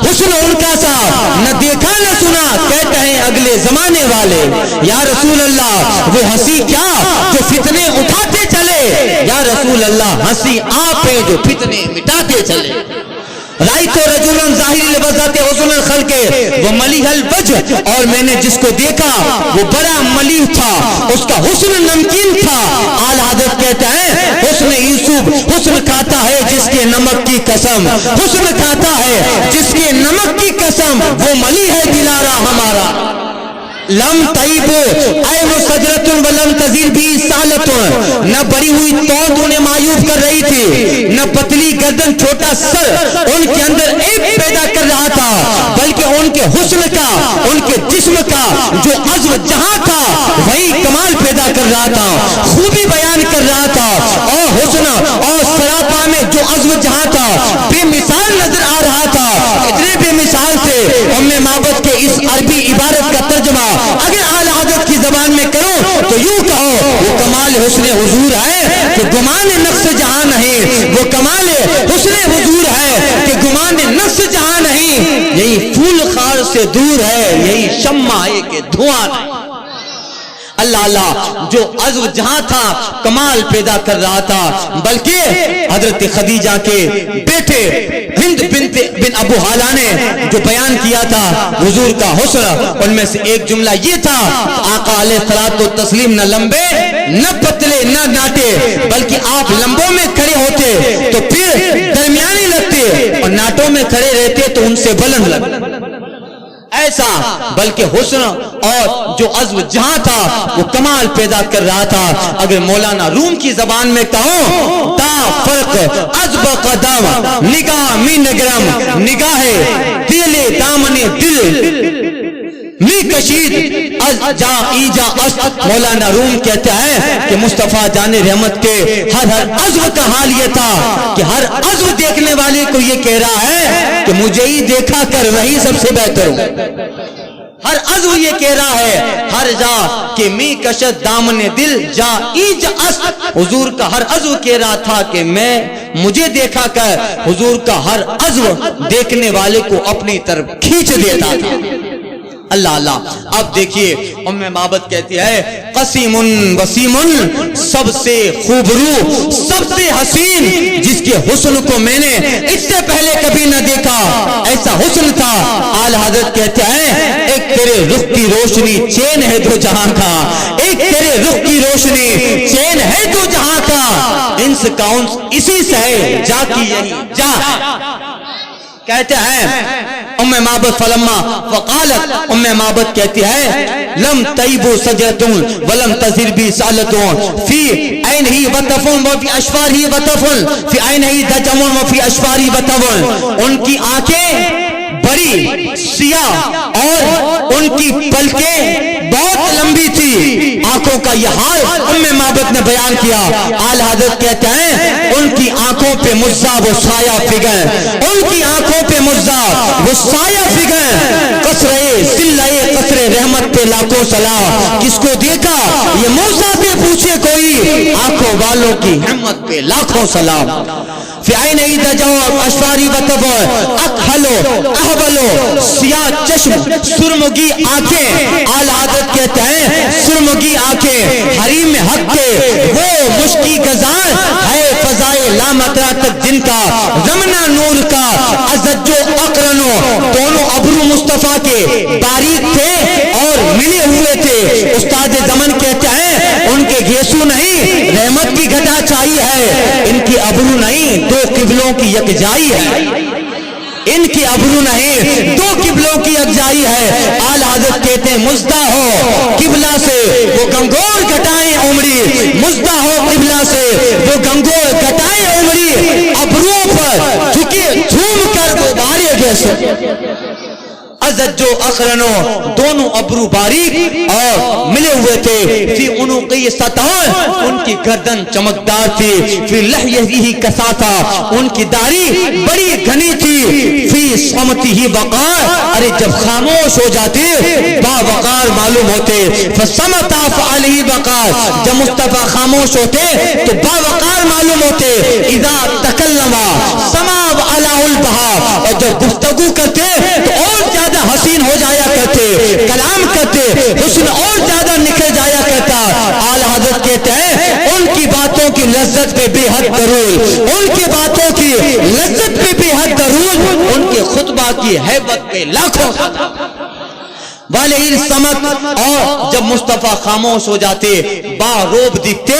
حسن ان کا سا نہ دیکھا نہ سنا، کہتے ہیں اگلے زمانے والے، یا رسول اللہ وہ ہنسی کیا جو فتنے اٹھاتے چلے، یا رسول اللہ ہنسی آپ جو فتنے مٹاتے چلے۔ رأیت رجلا ظاہر البذۃ حسن الخلق وملیح الوجہ، اور میں نے جس کو دیکھا وہ بڑا ملیح تھا، اس کا حسن نمکین تھا۔ اعلیٰ حضرت کہتا ہے حسن یوسف، حسن کھاتا ہے جس کے نمک کی قسم، حسن کھاتا ہے جس کے نمک کی قسم، وہ ملیح ہے دلارا ہمارا۔ لم طیب عین سجرۃ ولم تزل بھی سالۃ، نہ بڑی ہوئی توند انہیں مایوب کر رہی تھی، نہ پتلی گردن چھوٹا سر ان کے اندر ایک پیدا کر رہا تھا، بلکہ ان کے حسن کا، ان کے جسم کا جو عزم جہاں تھا وہی کمال پیدا کر رہا تھا، خوبی بیان کر رہا تھا، اور حسن اور سراپا میں جو عزم جہاں تھا بے مثال نظر آ رہا تھا۔ اتنے بے مثال سے ام معبد کے اس عربی عبارت کا ترجمہ اگر اعلیٰ حضرت کی زبان میں کرو تو یوں کہو وہ کمال حسن حضور ہے کہ گمان نفس جہاں نہیں، وہ کمال حسن حضور ہے کہ گمان نفس جہاں نہیں، یہی پھول خار سے دور ہے، یہی شمع ہے کہ دھواں نہیں۔ اللہ اللہ، جو عزم جہاں تھا کمال پیدا کر رہا تھا، بلکہ حضرت خدیجہ کے بیٹے ہند بن ابو حالہ نے جو بیان کیا تھا حضور کا حسن، ان میں سے ایک جملہ یہ تھا، آقا علیہ الصلوۃ والتسلیم نہ لمبے نہ پتلے نہ ناٹے، بلکہ آپ لمبوں میں کھڑے ہوتے تو پھر درمیانی لگتے اور ناٹوں میں کھڑے رہتے تو ان سے بلند لگتے، ایسا بلکہ حسن اور جو عزم جہاں تھا وہ کمال پیدا کر رہا تھا۔ اگر مولانا روم کی زبان میں کہوں تا فرق عزب قدم نگاہ می نگرم، نگاہ دل دامن دل می کشید از جا ایجا است۔ مولانا روم کہتا ہے کہ مصطفیٰ جان رحمت کے ہر عزم کا حال یہ تھا کہ ہر عزم دیکھنے والے کو یہ کہہ رہا ہے کہ مجھے ہی دیکھا کر وہی سب سے بہتر ہوں۔ ہر عضو یہ کہہ رہا ہے ہر جا کہ می کشت دامن دل جا ایج اس. حضور کا ہر عضو کہہ رہا تھا کہ میں مجھے دیکھا کر حضور کا ہر عضو دیکھنے والے کو اپنی طرف کھینچ دیتا تھا. اللہ اللہ. اب دیکھیے ام معبد کہتی ہے قسیم وسیم سب سے خوبرو سب سے حسین جس کے حسن کو میں نے اس سے پہلے کبھی نہ دیکھا ایسا حسن تھا. اعلی حضرت کہتے ہیں ایک تیرے رخ کی روشنی چین ہے دو جہاں کا, ایک تیرے رخ کی روشنی چین ہے دو جہاں کا, انس کاؤن اسی سے ہے جا کی یہی جا. کہتے ہیں ام معبد فلما فقالت ام معبد کہتی ہے لم طیبو سجدتون ولم تزر بی سالتون فی عینہی وطفون وفی اشفارہی وطفون فی عینہی دجمون وفی اشفارہی وطفون. ان کی آنکھیں بڑی سیاہ اور ان کی پلکیں بہت لمبی تھی. آنکھوں کا یہ حال ام معبد نے بیان کیا. اعلی حضرت کہتے ہیں ان کی آنکھوں پہ مزہ وہ سایہ فگن, ان کی آنکھوں پہ مزہ وہ سایہ فگن. قصرے سلے قصرے رحمت پہ لاکھوں سلام. کس کو دیکھا یہ موسیٰ پہ پوچھے کوئی, آنکھوں والوں کی ہمت پہ لاکھوں سلام. فی عینہی دجمون اشفاری وطفون اکحلو احولو سیاہ چشم سرمگی آنکھیں. اعلی حضرت کہتے ہیں سرمگی آنکھیں حریم حق کے وہ مشکی گزار ہے فضائے لامترا تک جن کا رمنا نور کا ازجو اقرنو دونوں ابرو مصطفیٰ کے باریک تھے اور ملے ہوئے تھے. استاد زمن کہتے ہیں ان کے گھیسو نہیں رحمت کی گھٹا چاہیے ہے, ان کی ابرو نہیں دو قبلوں کی یکجائی ہے, ان کی ابرو نہیں دو قبلوں کی یکجائی ہے. اعلی حضرت کہتے ہیں مزدہ ہو قبلہ سے وہ گنگور گھٹائیں عمری, مزدہ ہو قبلہ سے وہ گنگور گھٹائیں عمری. ابرو پر جھکے جھوم کر وہ بارے جیسے ازجو اقرنو دونوں ابرو باریک اور ملے ہوئے تھے. فی عنقی سطحان ان کی گردن چمکدار تھی. فی لحیہ کساتا ان کی داڑھی بڑی گھنی تھی. فی صمتہ وقار ارے جب خاموش ہو جاتے با وقار معلوم ہوتے. فصمت فعلیہ وقار جب مصطفیٰ خاموش ہوتے تو با وقار معلوم ہوتے. اذا تکلما سما علی البہا اور جب گفتگو کرتے تو اور زیادہ حسین ہو جایا کرتے, کلام کرتے حسن اور زیادہ نکل جایا کرتا. اعلی حضرت کہتے ہیں ان کی باتوں کی لذت پہ بے حد درود, ان کی باتوں کی لذت پہ بے حد درود, ان کے خطبہ کی ہیبت پہ لاکھوں والے سمت. اور جب مصطفیٰ خاموش ہو جاتے با روب دکھتے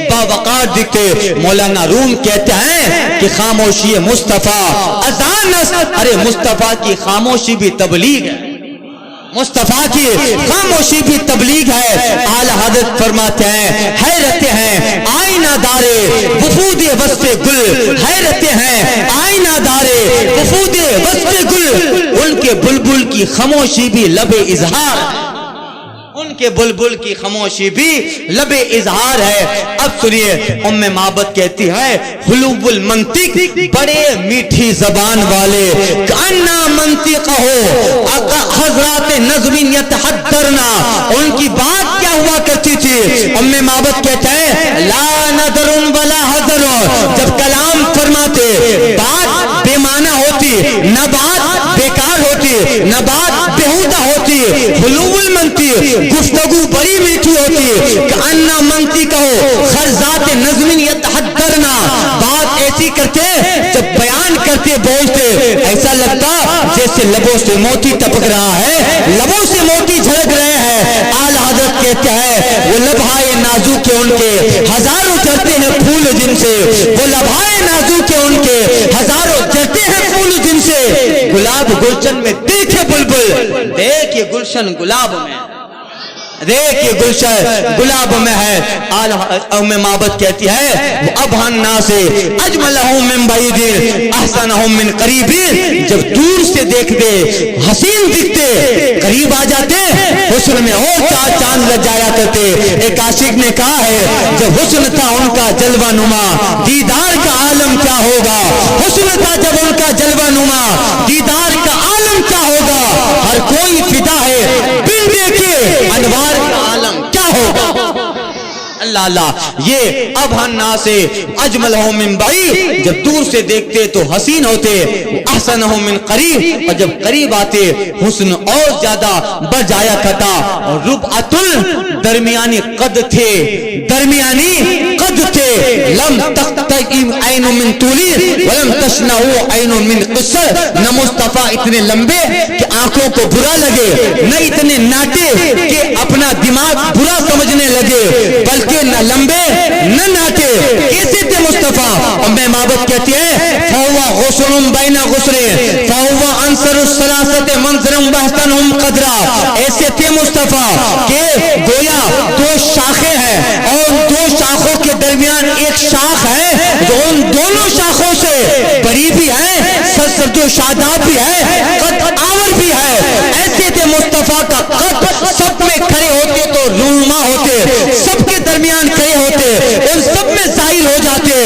با وقار دکھتے. مولانا روم کہتے ہیں کہ خاموشی مصطفیٰ اذان ارے مصطفیٰ کی خاموشی بھی تبلیغ ہے, مصطفیٰ کی خاموشی بھی تبلیغ ہے. اعلی حضرت فرماتے ہیں حیرت ہیں آئینہ دارے وفود وسط گل, حیرت ہیں آئینہ دارے وفود وسط گل. ان کے بلبل کی خاموشی بھی لب اظہار, ان کے بلبل کی خاموشی بھی لب اظہار ہے. اب سنیے ام معبد کہتی ہے حلوب المنطق بڑے میٹھی زبان والے کانا منطق ہو حضرات نظم یتحدرنا. ان کی بات کیا ہوا کرتی تھی؟ ام معبد کہتے ہیں لا نظر ولا حضر, جب کلام فرماتے بات بے معنی ہوتی, نہ بات بیکار ہوتی, نہ بات بیہودہ ہوتی. حلوب المنطق گفتگو بڑی میٹھی ہوتی. کانا منطق ہو خرزات نظم یتحدرنا, بات ایسی کرتے جب بیان کرتے بولتے ایسا لگتا جیسے لبوں سے موتی ٹپک رہا ہے, لبوں سے موتی جھلک رہے ہیں. اعلی حضرت کہتے ہیں وہ لبھائے نازک کے ان کے ہزاروں جھڑتے ہیں پھول جن سے, وہ لبھائے نازک کے ان کے ہزاروں جھڑتے ہیں پھول جن سے. گلاب گلشن میں دیکھے بلبل, دیکھ یہ گلشن گلاب میں, دیکھ یہ گلشن گلاب میں ہے. ام معبد کہتی ہے ابہن ناس اجملہم من بعید احسنہم من قریب, جب دور سے دیکھتے حسین دکھتے قریب آ جاتے حسن میں اور چار چاند لگ جایا کرتے. ایک عاشق نے کہا ہے جب حسن تھا ان کا جلوہ نما دیدار کا عالم کیا ہوگا, حسن تھا جب ان کا جلوہ نما دیدار کا عالم کیا ہوگا. ہر کوئی فدا ہے اللہ اللہ یہ ابہنا سے اجملہم من بعید، جب دور سے دیکھتے تو حسین ہوتے، احسنہم من قریب، اور جب قریب آتے حسن اور زیادہ بڑھ جایا کرتا، اور ربعۃ درمیانی قد تھے، درمیانی قد تھے، لم تقتئم عین من طولی ولم تشنع عین من قصر، نہ مصطفیٰ اتنے لمبے کہ آنکھوں کو برا لگے، نہ اتنے ناٹے کہ اپنا دماغ برا سمجھنے لگے، بلکہ نہ لمبے نہ ناٹے، کیسے تھے مصطفیٰ؟ ام معبد کہتی ہے فَهُوَ غُسْرٌ بَيْنَ غُسْرٍ فَهُوَ أَنْصَرُ الثَّلَاثَةِ مَنْظَرًا وَأَحْسَنُهُمْ قَدْرًا، ایسے تھے مصطفیٰ کہ گویا دو شاخیں ہیں اور دو شاخوں کے درمیان ایک شاخ ہے جو ان دونوں شاخوں سے بری بھی ہے، سرسبز و شاداب بھی ہے، قد آور بھی ہے، ایسے تھے مصطفیٰ کا قد، سب میں کھڑے ہوتے تو رونما ہوتے، سب کے درمیان کھڑے ہوتے، ان سب میں ظاہر ہو جاتے۔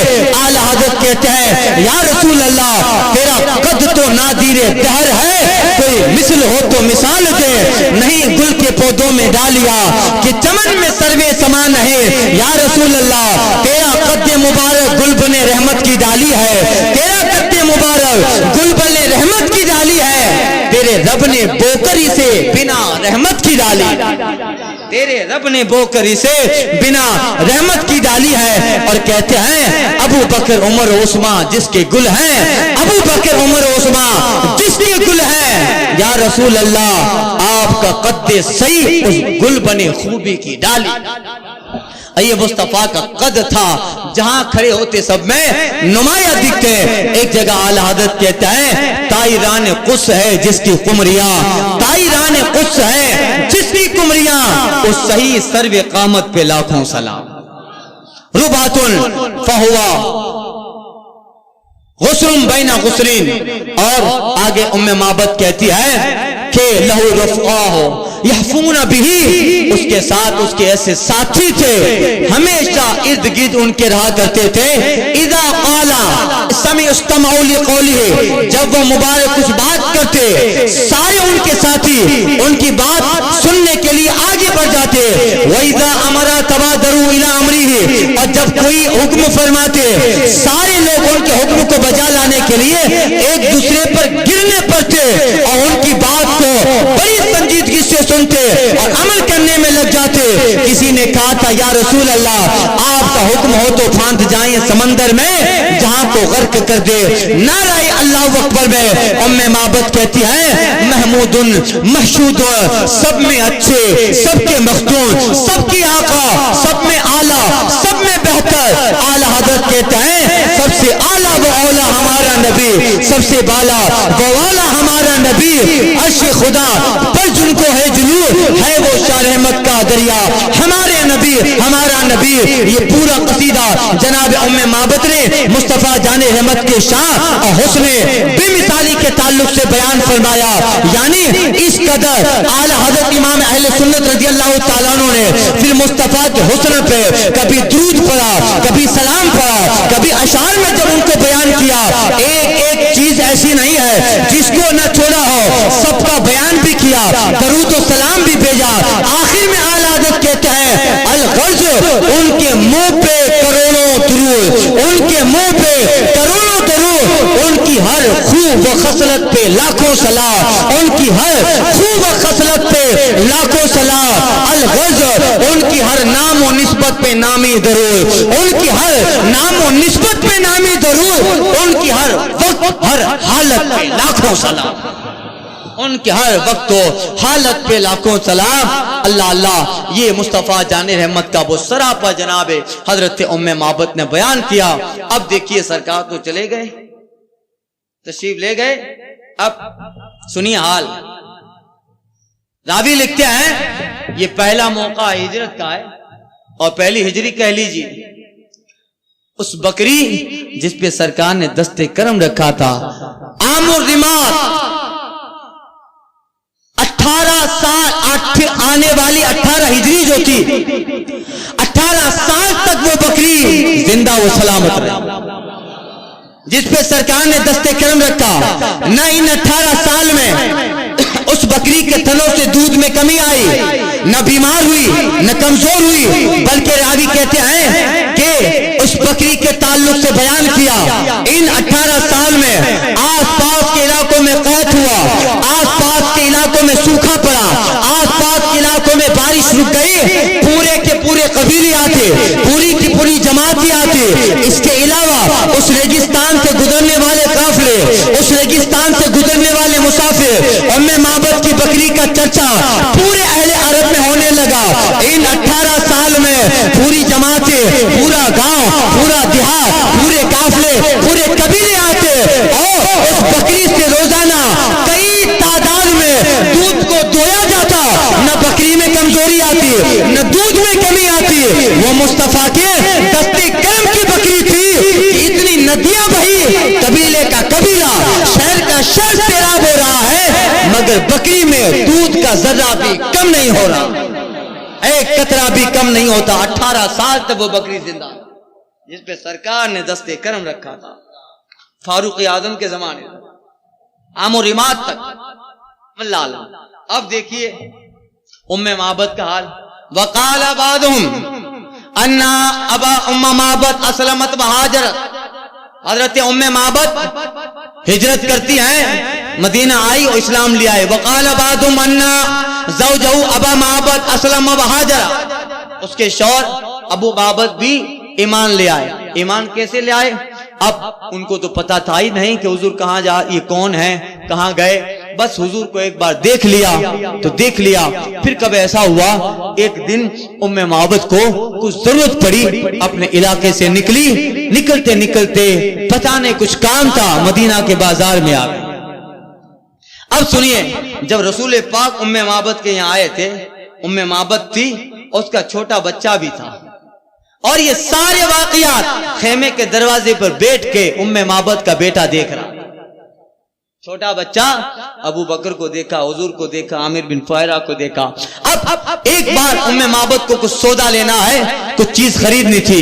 اعلی حضرت کہتے ہیں یا رسول اللہ تیرا قد تو نادیر دہر ہے، کوئی مثل ہو تو مثال دے، نہیں گل کے پودوں میں ڈالیا کہ چمن میں سروے سمان ہے، یا رسول اللہ تیرا قد مبارک گل بنے رحمت کی ڈالی ہے، تیرا قد مبارک گل بنے رحمت کی ڈالی ہے، تیرے رب نے بوکری سے بنا رحمت کی ڈالی، تیرے رب نے بوکری سے بنا رحمت کی ڈالی ہے۔ اور کہتے ہیں ابو بکر عمر عثمان جس کے گل ہیں، ابو بکر عمر عثمان جس کے گل ہیں، یا رسول اللہ آپ کا قد صحیح اس گل بنے خوبی کی ڈالی۔ یہ مصطفیٰ کا قد تھا، جہاں کھڑے ہوتے سب میں نمایاں دکھتے۔ ایک جگہ اعلی حضرت کہتا ہے طائران قدس ہے جس کی قمریاں، طائران قدس ہے جس کی قمریاں، اس صحیح سرو قامت پہ لاکھوں سلام۔ ربعۃ فہوا غسر بین غسرین، اور آگے ام معبد کہتی ہے کہ لہو رفقاہ یحفون بہی، اس کے ساتھ اس کے ایسے ساتھی تھے ہمیشہ ارد گرد ان کے رہا کرتے تھے، اذا قالا استمعوا لقولہ، جب وہ مبارک کچھ بات کرتے سارے ان کے ساتھی ان کی بات سننے کے لیے آگے بڑھ جاتے، وَإِذَا أَمَرَ تَبَادَرُوا إِلَىٰ أَمْرِهِ، اور جب کوئی حکم فرماتے سارے لوگ ان کے حکم کو بجا لانے کے لیے ایک دوسرے پر گرنے پڑتے اور ان کی بات کو بڑی سنجیدگی سے سنتے اور عمل کرنے میں لگ جاتے۔ کسی نے کہا تھا یا رسول اللہ آپ کا حکم ہو تو پھانت جائیں سمندر میں جہاں کو غرق کر دے، نعرہ اللہ اکبر میں ام معبد کہتی ہے محمود محشود، سب میں اچھے، سب کے مختون، سب کی آقا، سب میں اعلیٰ، سب میں بہتر۔ اعلی حضرت کہتا ہے سب سے اعلیٰ و اولا ہمارا نبی، سب سے بالا و والا ہمارا نبی، عرش خدا پر جن کو ہے جلوہ ہے وہ شاہ رحمت کا دریا، ہمارے نبی ہمارا نبی۔ یہ پورا قصیدہ جناب ام معبد نے مصطفیٰ جان رحمت کے شان اور حسن بے مثالی کے تعلق سے بیان فرمایا، یعنی اس قدر اعلی حضرت امام اہل سنت رضی اللہ تعالیٰ عنہ نے پھر مصطفیٰ کے حسن پہ کبھی درود پڑھا، کبھی سلام پڑھا، کبھی اشعار میں جب ان کو بیان کیا، ایک ایک چیز ایسی نہیں ہے جس کو نہ چھوڑا ہو، سب کا بیان بھی کیا، درود و سلام بھی بھیجا۔ آخر میں اعلی حضرت کہتے ہیں الغرض ان کے منہ پہ کروڑوں درود، ان کے منہ پہ کروڑوں درود، ان کی ہر خوب و خصلت پہ لاکھوں سلام، ان کی ہر خوب و خصلت پہ لاکھوں سلام۔ الغرض ان کی ہر نام و نسبت پہ نامی درود، ان کی ہر نام و نسبت پہ نامی درود، ان کی ہر وقت ہر حالت پہ لاکھوں سلام، ان کے ہر وقت و حالت پہ لاکھوں سلام۔ اللہ اللہ، یہ مصطفیٰ جان رحمت کا وہ سراپا جناب حضرت ام معبد نے بیان کیا۔ اب دیکھیے سرکار تو چلے گئے، تشریف لے گئے، اب سنیے حال۔ راوی لکھتے ہیں یہ پہلا موقع ہجرت کا ہے اور پہلی ہجری کہہ لیجیے۔ اس بکری جس پہ سرکار نے دست کرم رکھا تھا، عام الرمات، 18 سال آنے والی 18 ہجری جو تھی، 18 سال تک وہ بکری زندہ و سلامت رہی جس پہ سرکار نے دست کرم رکھا۔ نہ ان 18 سال میں اس بکری کے تھنوں سے دودھ میں کمی آئی، نہ بیمار ہوئی نہ کمزور ہوئی، بلکہ راوی کہتے ہیں کہ اس بکری کے تعلق سے بیان کیا ان 18 سال میں آس پاس کے علاقوں میں قحط ہوا، آس پاس کے علاقوں میں سوکھا پڑا، آس پاس کے علاقوں میں بارش رک گئی، پورے کے پورے قبیلے آتے، پوری کی پوری جماعتیں آتے، اس کے علاوہ اس ریگستان سے گزرنے والے قافلے، اس ریگستان سے گزرنے والے مسافر، ام معبد کی بکری کا چرچا پورے اہل عرب میں ہونے لگا۔ ان 18 سال میں پوری جماعتیں، پورا گاؤں، پورا دیہات، پورے قافلے، پورے قبیلے آتے اور اس بکری سے روزانہ کئی تعداد میں دودھ کو دویا جاتا، نہ بکری میں کمزوری آتی نہ دودھ میں کمی آتی۔ وہ مصطفیٰ کے دستے کرم کی بکری تھی کہ اتنی ندیاں بہی، قبیلے کا قبیلہ، شہر کا شہر سیراب ہو رہا ہے، مگر بکری میں دودھ کا ذرہ بھی کم نہیں ہو رہا، ایک قطرہ بھی کم نہیں ہوتا۔ 18 سال تک وہ بکری زندہ، جس پہ سرکار نے دستے کرم رکھا تھا فاروق اعظم کے زمانے تک، عام و رماد تک۔ اللہ اب دیکھیے ام معبد کا حال، وقال بعضهم ان ابا ام معبد اسلمت وہاجرت، حضرت ام معبد ہجرت کرتی ہیں، مدینہ آئی اور اسلام لے آئے۔ وقال بعضهم ان زوجہ ابا معبد اسلم وہاجر، اس کے شوہر ابو معبد بھی ایمان لے آئے۔ ایمان کیسے لے آئے؟ اب ان کو تو پتا تھا ہی نہیں کہ حضور کہاں جا، یہ کون ہے، کہاں گئے، بس حضور کو ایک بار دیکھ لیا تو دیکھ لیا۔ پھر کب ایسا ہوا، ایک دن ام معبد کو کچھ ضرورت پڑی، اپنے علاقے سے نکلی، نکلتے نکلتے پتہ نہیں کچھ کام تھا، مدینہ کے بازار میں آ گئی۔ اب سنیے، جب رسول پاک ام معبد کے یہاں آئے تھے، ام معبد تھی اور اس کا چھوٹا بچہ بھی تھا، اور یہ سارے واقعات خیمے کے دروازے پر بیٹھ کے ام معبد کا بیٹا دیکھ رہا۔ چھوٹا بچہ ابو بکر کو دیکھا، حضور کو دیکھا، عامر بن فہرہ کو دیکھا۔ اب ایک بار ام معبد کو کچھ سودا لینا ہے، کچھ چیز خریدنی تھی،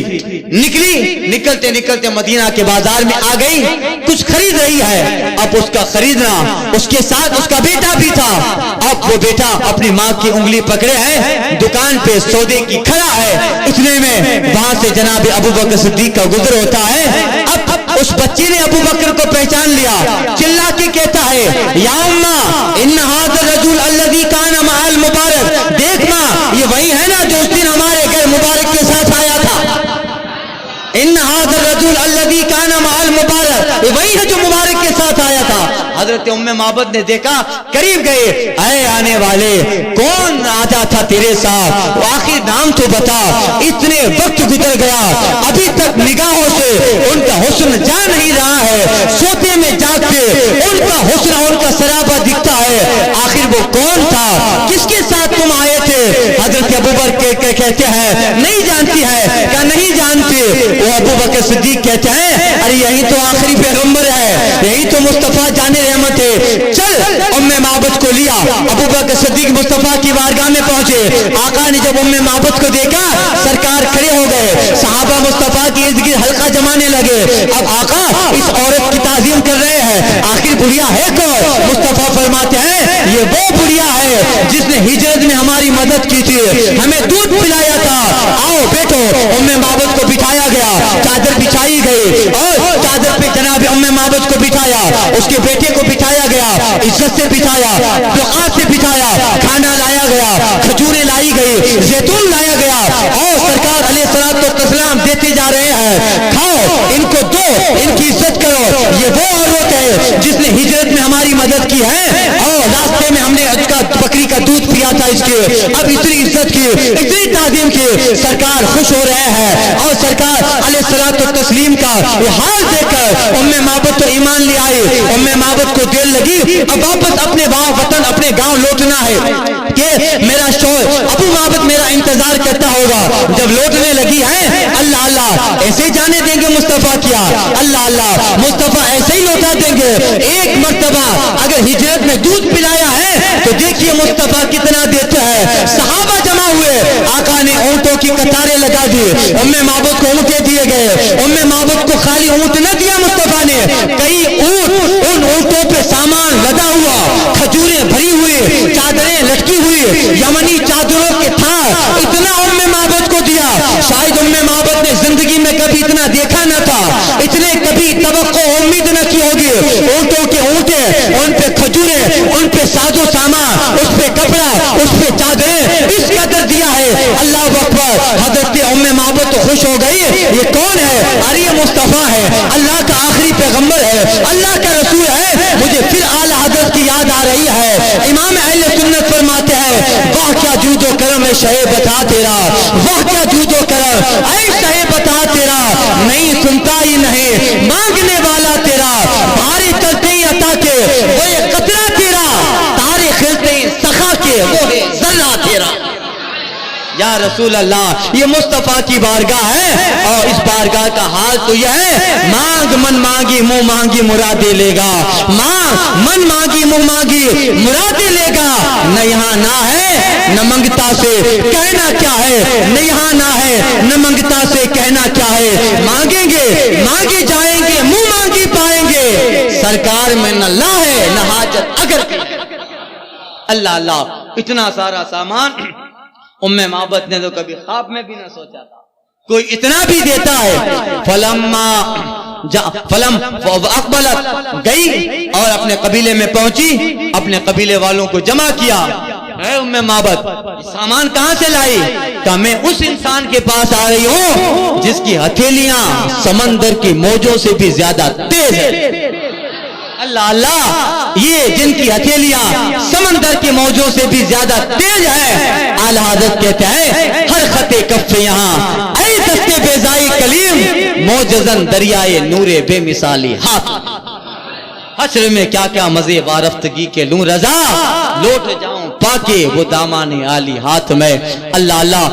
نکلی، نکلتے نکلتے مدینہ کے بازار میں آ گئی، کچھ خرید رہی ہے۔ اب اس کا خریدنا، اس کے ساتھ اس کا بیٹا بھی تھا۔ اب وہ بیٹا اپنی ماں کی انگلی پکڑے ہے، دکان پہ سودے کی کھڑا ہے، اتنے میں وہاں سے جناب ابو بکر صدیق کا گزر ہوتا ہے۔ اب اس بچے نے ابو بکر کو پہچان لیا، چلا کے کہتا ہے، یا اماں ان ھذا الرجل الذی کان مع المبارک، دیکھ ماں یہ وہی ہے نا جو اس دن ہمارے گھر مبارک کے ساتھ آیا تھا، ان ھذا الرجل الذی کان مع المبارک، یہ وہی ہے جو مبارک کے ساتھ آیا تھا۔ حضرت ام معبد نے دیکھا، قریب گئے، اے آنے والے کون آتا تھا تیرے ساتھ، آخر نام تو بتا، اتنے وقت گزر گیا ابھی تک نگاہوں سے ان کا حسن جا نہیں رہا ہے، سوتے میں جاگتے ان کا حسن ان کا سرابہ دکھتا ہے، آخر وہ کون تھا، کس کے ساتھ تم آئے تھے؟ حضرت ابو بکر کہتے ہیں نہیں جانتی ہے، کیا نہیں جانتے؟ وہ ابو بکر صدیق کہتے ہیں ارے یہی تو آخری پیغمبر ہے، یہی تو مصطفیٰ جان رحمت ہے، چل۔ ام معبد کو لیا، ابو بکر صدیق مصطفیٰ کی بارگاہ میں پہنچے۔ آقا نے جب ام معبد کو دیکھا، سرکار کھڑے ہو گئے، صحابہ مصطفیٰ کی ارد گرد حلقہ جمانے لگے۔ اب آقا اس عورت کی تعظیم کر رہے ہیں، آخر بڑھیا ہے کون؟ مصطفیٰ فرماتے ہیں یہ وہ بڑھیا ہے جس نے ہجرت میں ہماری مدد کی تھی، ہمیں دودھ پلایا تھا، آؤ بیٹھو۔ ام معبد کو بٹھایا گیا، چادر بچھائی گئی اور چادر پہ جناب ام معبد کو بٹھایا، اس کے بیٹے کو بٹھایا گیا، عزت سے بٹھایا، دعات سے بٹھایا، کھانا لایا گیا، کھجوریں لائی گئی، زیتون لایا گیا، اور سرکار علیہ الصلوۃ والسلام دیتے جا رہے ہیں، کھاؤ، ان کو دو، ان کی عزت کرو، یہ وہ عورت ہے جس نے ہجرت میں ہماری مدد کی ہے، اور راستے میں ہم نے اس کا بکری کا دودھ پیا تھا اس کے، اب اتنی عزت کی، اتنی تعظیم کی، سرکار خوش ہو رہے ہیں، اور سرکار علیہ الصلوۃ والتسلیم کا یہ حال دیکھ کر ام معبد تو ایمان لے آئی۔ ام معبد کو دیر لگی، اب واپس اپنے وطن اپنے گاؤں لوٹنا ہے کہ میرا شوہر ابو معبد میرا انتظار کرتا ہوگا۔ جب لوٹنے لگی ہے، اللہ اللہ ایسے جانے دیں گے مصطفیٰ کیا، اللہ اللہ مصطفیٰ ایسے ہی لوٹا دیں گے۔ ایک مرتبہ اگر ہجرت میں دودھ پلایا ہے تو دیکھیے مصطفیٰ کتنا دیتا ہے۔ صحابہ جمع ہوئے، آقا نے اونٹوں کی قطاریں لگا دی، ام معبد کو اونٹیں دیے گئے۔ ام معبد کو خالی اونٹ نہ دیا مصطفیٰ نے، کئی اونٹ، ان اونٹوں پہ سامان لدا ہوا، کھجوریں بھری ہوئی، چادر اتنا دیکھا نہ تھا، اتنے کبھی توقع امید نہ کی ہوگی. اونٹوں کے اونٹے، ان پہ کھجوریں، ان پہ ساز و سامان، اس پہ کپڑا، اس پہ چادریں، اس قدر دیا ہے. اللہ اکبر. حضرت معبد تو خوش ہو گئی. یہ کون ہے؟ ارے یہ مصطفیٰ ہے، اللہ کا آخری پیغمبر ہے، اللہ کا رسول ہے. مجھے پھر اعلیٰ حضرت کی یاد آ رہی ہے. امام اہل سنت فرماتے ہیں واہ کیا جود و کرم ہے شہ بتا تیرا، واہ کیا جود و کرم اے شہ بتا تیرا. نہیں سنتا ہی نہیں مانگنے والا تیرا، بھاری چلتے ہی عطا کے وہ یہ قطرہ تیرا، تارے کھلتے ہی سخا کے وہ ہے ذرہ تیرا. یا رسول اللہ، یہ مصطفیٰ کی بارگاہ ہے اور اس بارگاہ کا حال تو یہ ہے مانگ من مانگی منہ مانگی مرادیں لے گا. مانگ من مانگی منہ مانگی مرادیں لے گا. نہ یہاں نہ ہے نہ منگتا سے کہنا کیا ہے، نہ یہاں نہ ہے نہ منگتا سے کہنا کیا ہے. مانگیں گے مانگے جائیں گے منہ مانگی پائیں گے. سرکار میں نہ لا ہے نہ حاجت اگر. اللہ اللہ، اتنا سارا سامان معبد نے تو کبھی خواب میں بھی نہ سوچا تھا کوئی اتنا بھی دیتا ہے. فلم اقبلت گئی اور اپنے قبیلے میں پہنچی، اپنے قبیلے والوں کو جمع کیا. اے معبد سامان کہاں سے لائی؟ کہ میں اس انسان کے پاس آ رہی ہوں جس کی ہتھیلیاں سمندر کی موجوں سے بھی زیادہ تیز ہے. اللہ اللہ، یہ جن کی ہتھیلیاں سمندر کی موجوں سے بھی زیادہ تیز ہے. اعلیٰ حضرت کہتے ہیں ہر خطے کف یہاں اے دستے بیزائی کلیم موجزن دریائے نور بے مثالی ہاتھ. حشر میں کیا کیا مزے وارفتگی کے لوں رضا، لوٹ جاؤں پاکے وہ دامان عالی ہاتھ میں. اللہ اللہ،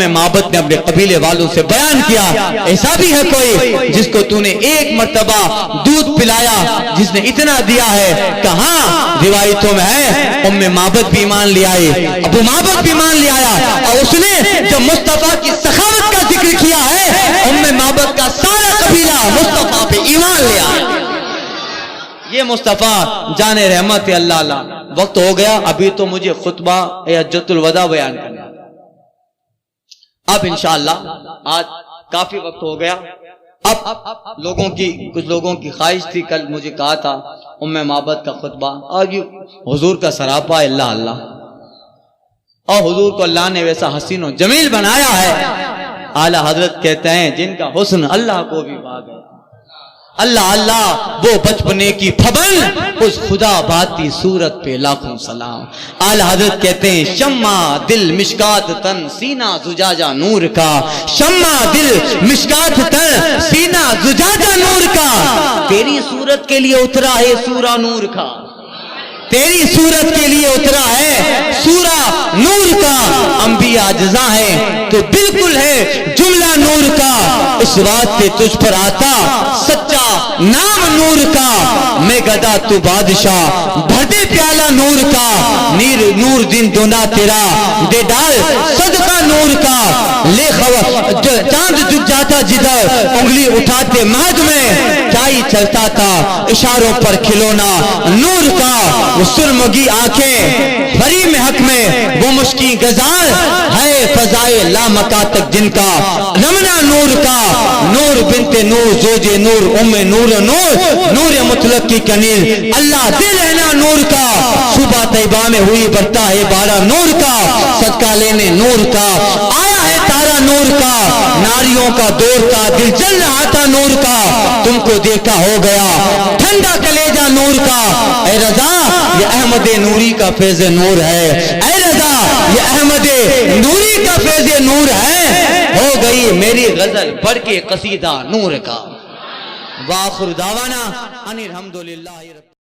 معبد نے اپنے قبیلے والوں سے بیان کیا ایسا بھی ہے کوئی جس کو تو نے ایک مرتبہ دودھ پلایا جس نے اتنا دیا ہے؟ کہاں روایتوں میں ہے معبد بھی ایمان لے آئے، ابو معبد بھی ایمان لے آیا اور اس نے جو مصطفیٰ کی سخاوت کا ذکر کیا ہے معبد کا سارا قبیلہ مصطفیٰ پہ ایمان لے آیا. یہ مصطفیٰ جان رحمت ہے. اللہ اللہ، وقت ہو گیا، ابھی تو مجھے خطبہ حجۃ الوداع بیان کرنا. اب انشاءاللہ آج کافی وقت ہو گیا. اب کچھ لوگوں کی خواہش تھی، کل مجھے کہا تھا معبد کا خطبہ، آج حضور کا سراپا. اللہ اللہ، اور حضور کو اللہ نے ویسا حسین و جمیل بنایا ہے. اعلیٰ حضرت کہتے ہیں جن کا حسن اللہ کو بھی بھاگ ہے. اللہ اللہ، وہ بچپنے کی پھبن اس خدا بھاتی صورت پہ لاکھوں سلام. اعلیٰ حضرت کہتے ہیں شمع دل مشکات تن سینہ زجاجہ نور کا، شمع دل مشکات تن سینہ زجاجہ نور کا. تیری صورت کے لیے اترا ہے سورہ نور کا، تیری صورت کے لیے اترا ہے سورہ نور کا. انبیاء اجزا ہے تو بالکل ہے جملہ نور کا. اس بات سے تجھ پر آتا سچا نام نور کا. میں گدا تو بادشاہ بھر دے پیالہ نور کا. نور دن دونا تیرا دے ڈال صدقہ نور کا. لے چاند جھک جاتا جدھر انگلی اٹھاتے مہد میں، کیا ہی چلتا تھا اشاروں پر کھلونا نور کا. وہ سرمگی آنکھیں بھری میں حق میں وہ مشکی گزار ہے فضائے لامکا تک جن کا رمنا نور کا. نور بنت نور زوج نور نور نور مطلق کی کنیل اللہ دے رہنا نور کا. صبح طیبہ میں ہوئی برتا ہے بارہ نور کا. صدقہ لینے نور کا آیا ہے تارا نور کا. ناریوں کا دور تھا دل جل رہا تھا نور کا. تم کو دیکھا ہو گیا ٹھنڈا کلیجہ نور کا. اے رضا یہ احمد نوری کا فیض نور ہے. اے رضا یہ احمد نوری کا فیض نور ہے. ہو گئی میری غزل پڑھ کے قصیدہ نور کا. وآخر دعوانا ان الحمدللہ رب